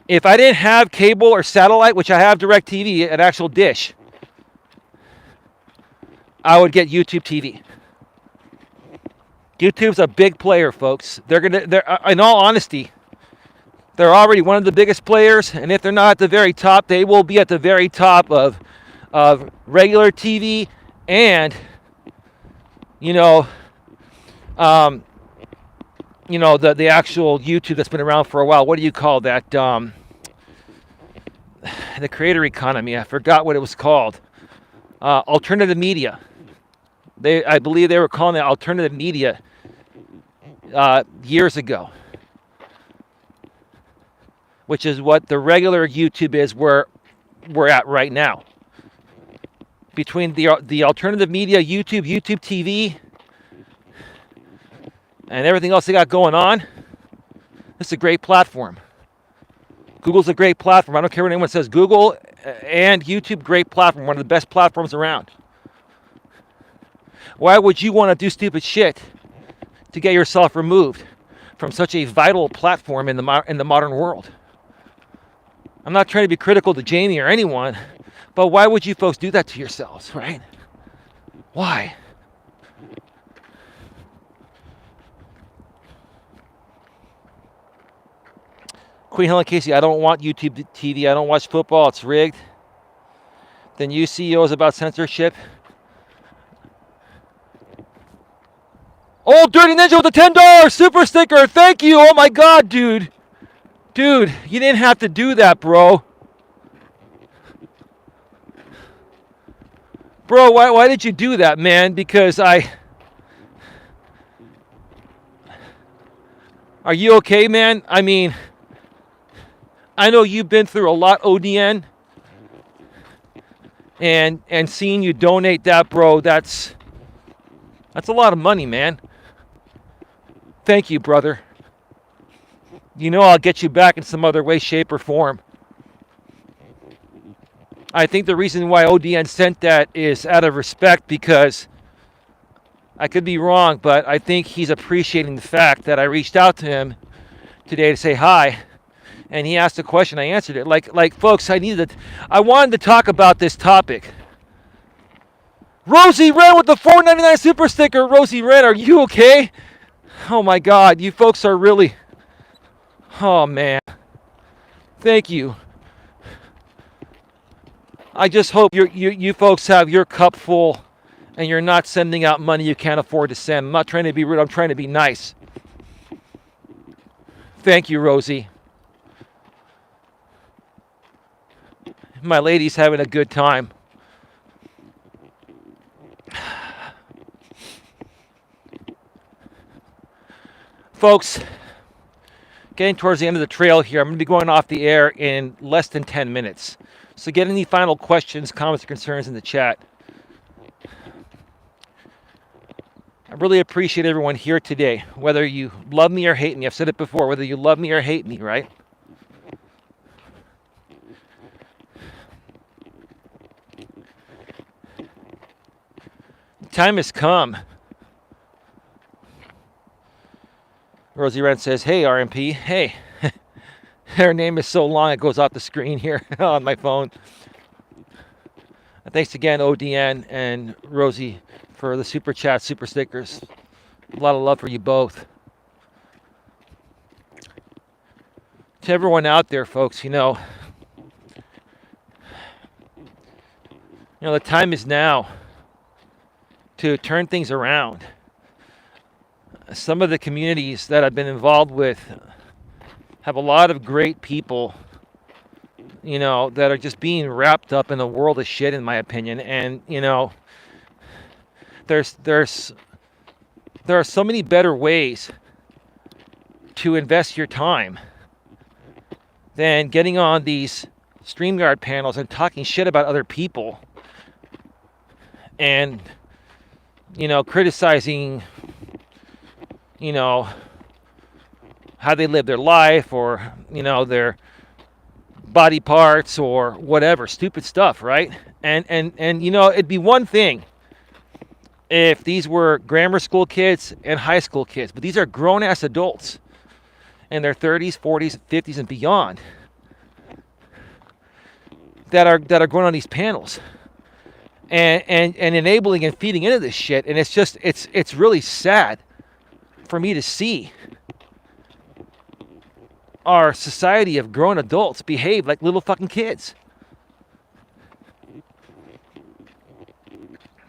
If I didn't have cable or satellite, which I have DirecTV, an actual dish, I would get YouTube TV. YouTube's a big player, folks. They're in all honesty, they're already one of the biggest players, and if they're not at the very top, they will be at the very top of regular TV and the actual YouTube that's been around for a while. What do you call that? The creator economy. I forgot what it was called. Alternative media. I believe they were calling it alternative media years ago, which is what the regular YouTube is where we're at right now. between the alternative media, YouTube TV, and everything else they got going on. This is a great platform. Google's a great platform. I don't care what anyone says. Google and YouTube, great platform. One of the best platforms around. Why would you want to do stupid shit to get yourself removed from such a vital platform in the modern world? I'm not trying to be critical to Jamie or anyone, but why would you folks do that to yourselves, right? Why? Queen Helen Casey, I don't want YouTube TV. I don't watch football. It's rigged. Then you CEOs about censorship. Old Dirty Ninja with a $10 super sticker. Thank you. Oh my God, dude. Dude, you didn't have to do that, bro. Bro, why did you do that, man? Because are you okay, man? I mean, I know you've been through a lot, ODN. And seeing you donate that, bro, that's a lot of money, man. Thank you, brother. You know I'll get you back in some other way, shape, or form. I think the reason why ODN sent that is out of respect, because I could be wrong, but I think he's appreciating the fact that I reached out to him today to say hi, and he asked a question. I answered it. Like folks, I wanted to talk about this topic. Rosie Wren with the $4.99 super sticker. Rosie Wren, are you okay? Oh my God, you folks are really... Oh man. Thank you. I just hope you folks have your cup full and you're not sending out money you can't afford to send. I'm not trying to be rude. I'm trying to be nice. Thank you, Rosie. My lady's having a good time. Folks, getting towards the end of the trail here. I'm going to be going off the air in less than 10 minutes. So get any final questions, comments, or concerns in the chat. I really appreciate everyone here today, whether you love me or hate me. I've said it before, whether you love me or hate me, right? The time has come. Rosie Wren says, hey, RMP, hey. Her name is so long it goes off the screen here on my phone. Thanks again, ODN and Rosie, for the super chat, super stickers. A lot of love for you both. To everyone out there, folks, you know, the time is now to turn things around. Some of the communities that I've been involved with have a lot of great people, that are just being wrapped up in a world of shit, in my opinion. And, there are so many better ways to invest your time than getting on these StreamYard panels and talking shit about other people and, criticizing, how they live their life, or, their body parts, or whatever, stupid stuff, right? And it'd be one thing if these were grammar school kids and high school kids, but these are grown-ass adults in their 30s, 40s, 50s, and beyond that are going on these panels and enabling and feeding into this shit. And it's really sad for me to see our society of grown adults behave like little fucking kids.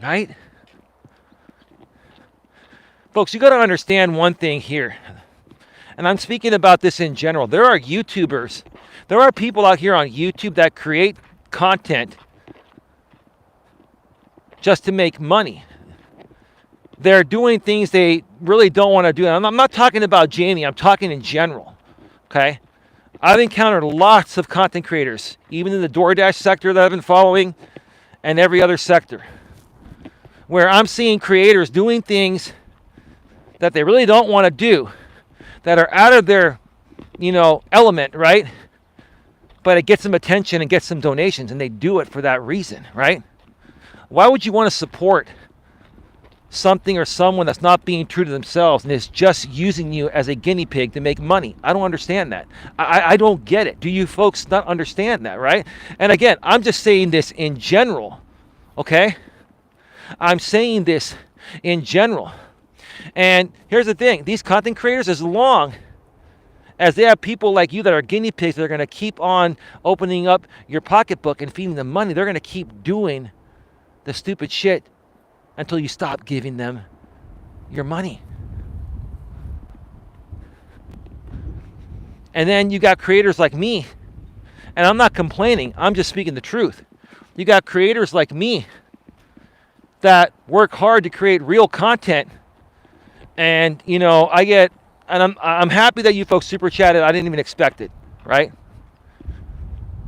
Right? Folks, you got to understand one thing here. And I'm speaking about this in general. There are YouTubers. There are people out here on YouTube that create content just to make money. They're doing things they really don't want to do. And I'm not talking about Jamie. I'm talking in general. Okay? I've encountered lots of content creators, even in the DoorDash sector that I've been following, and every other sector, where I'm seeing creators doing things that they really don't want to do, that are out of their, element, right? But it gets them attention and gets them donations, and they do it for that reason, right? Why would you want to support something or someone that's not being true to themselves and is just using you as a guinea pig to make money? I don't understand that. I don't get it. Do you folks not understand that, right? And again, I'm just saying this in general, okay? I'm saying this in general. And here's the thing. These content creators, as long as they have people like you that are guinea pigs that are going to keep on opening up your pocketbook and feeding them money, they're going to keep doing the stupid shit until you stop giving them your money. And then you got creators like me, and I'm not complaining, I'm just speaking the truth. You got creators like me that work hard to create real content, and I'm happy that you folks super chatted. I didn't even expect it, right?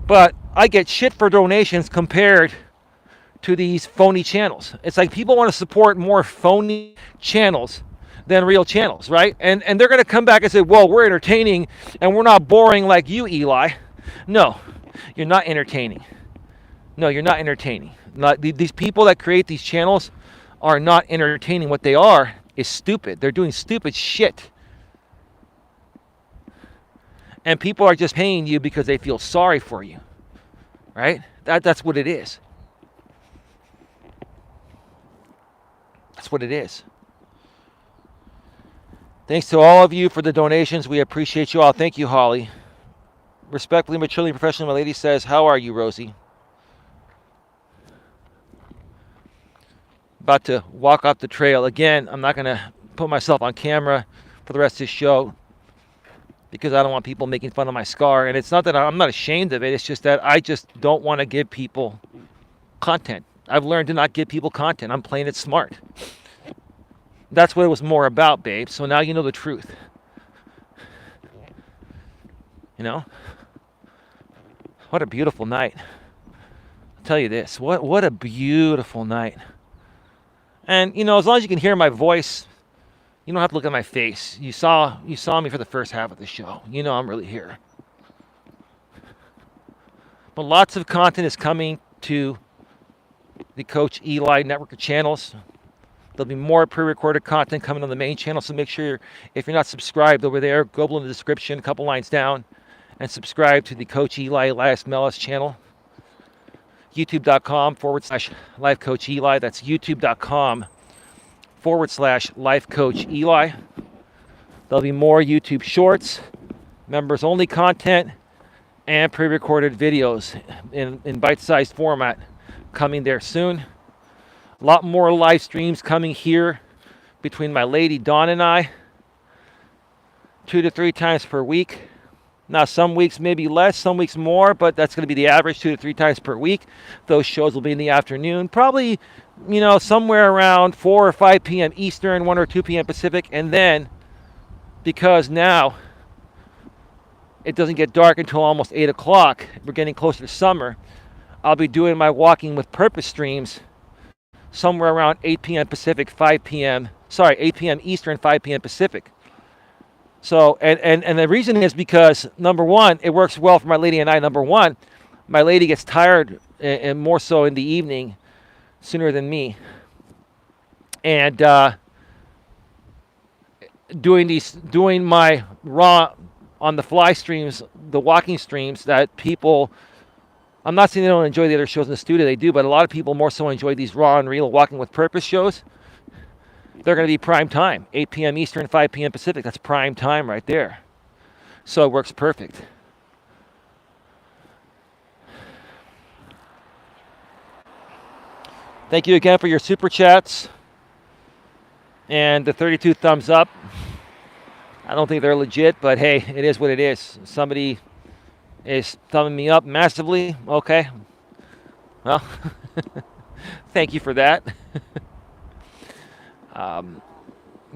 But I get shit for donations compared to these phony channels. It's like people want to support more phony channels than real channels, right? And they're going to come back and say, well, we're entertaining and we're not boring like you, Eli. No, you're not entertaining. No, you're not entertaining. These people that create these channels are not entertaining. What they are is stupid. They're doing stupid shit. And people are just paying you because they feel sorry for you, right? That's what it is. That's what it is. Thanks to all of you for the donations. We appreciate you all. Thank you, Holly. Respectfully, maturely, professionally, my lady says, how are you, Rosie? About to walk off the trail. Again, I'm not going to put myself on camera for the rest of this show because I don't want people making fun of my scar. And it's not that I'm not ashamed of it. It's just that I just don't want to give people content. I've learned to not give people content. I'm playing it smart. That's what it was more about, babe. So now you know the truth. What a beautiful night. I'll tell you this. What a beautiful night. And, as long as you can hear my voice, you don't have to look at my face. You saw me for the first half of the show. I'm really here. But lots of content is coming to the Coach Eli network of channels. There'll be more pre-recorded content coming on the main channel, so make sure if you're not subscribed over there, go below in the description, a couple lines down, and subscribe to the Coach Eli Elias Melas channel. YouTube.com/Life Coach Eli. That's YouTube.com/Life Coach Eli. There'll be more YouTube shorts, members only content, and pre-recorded videos in bite-sized format coming there soon. A lot more live streams coming here between my lady Dawn and I, 2 to 3 times per week. Now, some weeks maybe less, some weeks more, but that's going to be the average, 2 to 3 times per week. Those shows will be in the afternoon, probably, somewhere around 4 or 5 p.m. Eastern, 1 or 2 p.m. Pacific. And then, because now it doesn't get dark until almost 8 o'clock, we're getting closer to summer, I'll be doing my Walking with Purpose streams somewhere around 8 p.m. Pacific, 8 p.m. Eastern, 5 p.m. Pacific. So, and the reason is because, number one, it works well for my lady and I. Number one, my lady gets tired, and more so in the evening, sooner than me. And doing my raw on the fly streams, the walking streams that people, I'm not saying they don't enjoy the other shows in the studio, they do, but a lot of people more so enjoy these raw and real Walking with Purpose shows. They're going to be prime time, 8 p.m. Eastern, 5 p.m. Pacific. That's prime time right there. So it works perfect. Thank you again for your super chats and the 32 thumbs up. I don't think they're legit, but hey, it is what it is. Somebody is thumbing me up massively. Okay. Well, thank you for that.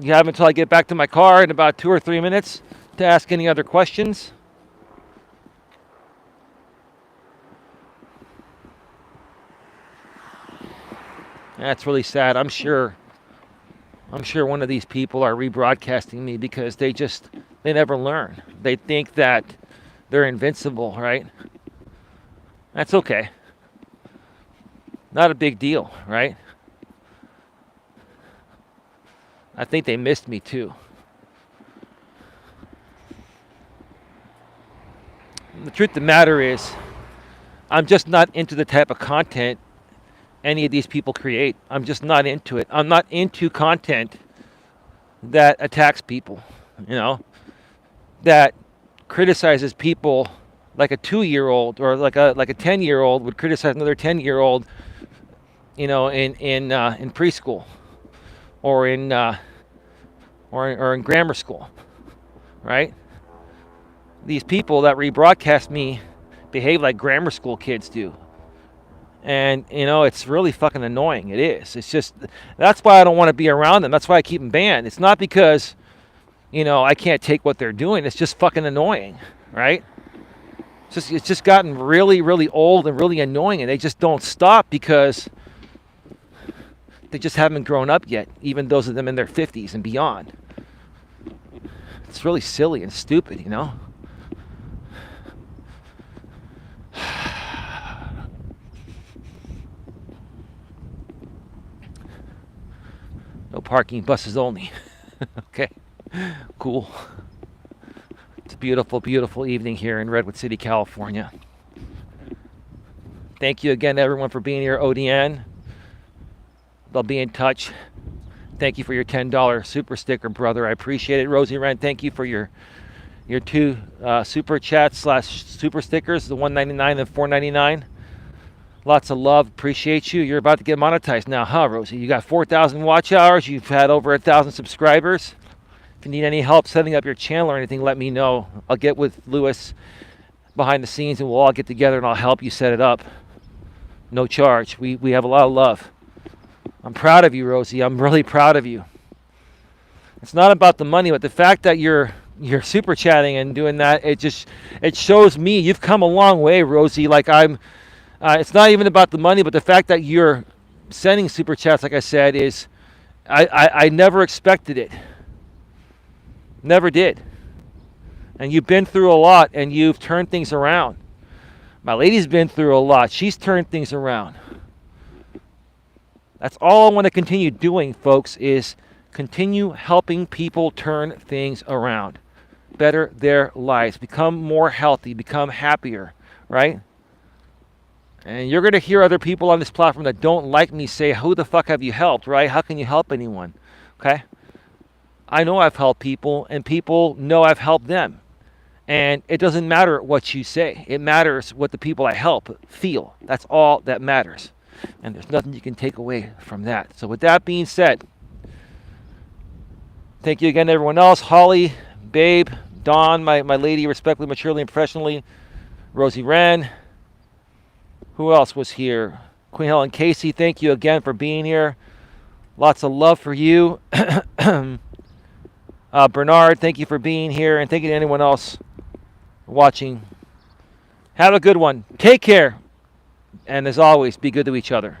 You have until I get back to my car in about 2 or 3 minutes to ask any other questions. That's really sad. I'm sure one of these people are rebroadcasting me because they never learn. They think that they're invincible, right? That's okay. Not a big deal, right? I think they missed me too. The truth of the matter is, I'm just not into the type of content any of these people create. I'm just not into it. I'm not into content that attacks people, that criticizes people like a 2-year-old or like a 10-year-old would criticize another 10-year-old, in preschool or in grammar school, right? These people that rebroadcast me behave like grammar school kids do. And, it's really fucking annoying. It is. It's just, that's why I don't want to be around them. That's why I keep them banned. It's not because, I can't take what they're doing. It's just fucking annoying, right? It's just gotten really, really old and really annoying, and they just don't stop because they just haven't grown up yet, even those of them in their 50s and beyond. It's really silly and stupid, No parking, buses only. Okay, cool. It's a beautiful, beautiful evening here in Redwood City, California. Thank you again, everyone, for being here. ODN, they'll be in touch. Thank you for your $10 super sticker, brother. I appreciate it. Rosie Wren, thank you for your 2 super chats / super stickers, the $1.99 and $4.99. Lots of love. Appreciate you. You're about to get monetized now, huh, Rosie? You got 4,000 watch hours. You've had over 1,000 subscribers. If you need any help setting up your channel or anything, let me know. I'll get with Lewis behind the scenes and we'll all get together and I'll help you set it up. No charge. We have a lot of love. I'm proud of you, Rosie. I'm really proud of you. It's not about the money, but the fact that you're super chatting and doing that, it shows me you've come a long way, Rosie. Like it's not even about the money, but the fact that you're sending super chats, like I said, is I never expected it. Never did. And you've been through a lot and you've turned things around. My lady's been through a lot. She's turned things around. That's all I want to continue doing, folks, is continue helping people turn things around. Better their lives. Become more healthy. Become happier. Right? And you're going to hear other people on this platform that don't like me say, who the fuck have you helped, right? How can you help anyone? Okay? I know I've helped people, and people know I've helped them. And it doesn't matter what you say. It matters what the people I help feel. That's all that matters. And there's nothing you can take away from that. So with that being said, thank you again to everyone else. Holly, Babe, Dawn, my lady, respectfully, maturely, and professionally. Rosie Wren. Who else was here? Queen Helen Casey, thank you again for being here. Lots of love for you. Bernard, thank you for being here. And thank you to anyone else watching. Have a good one. Take care. And as always, be good to each other.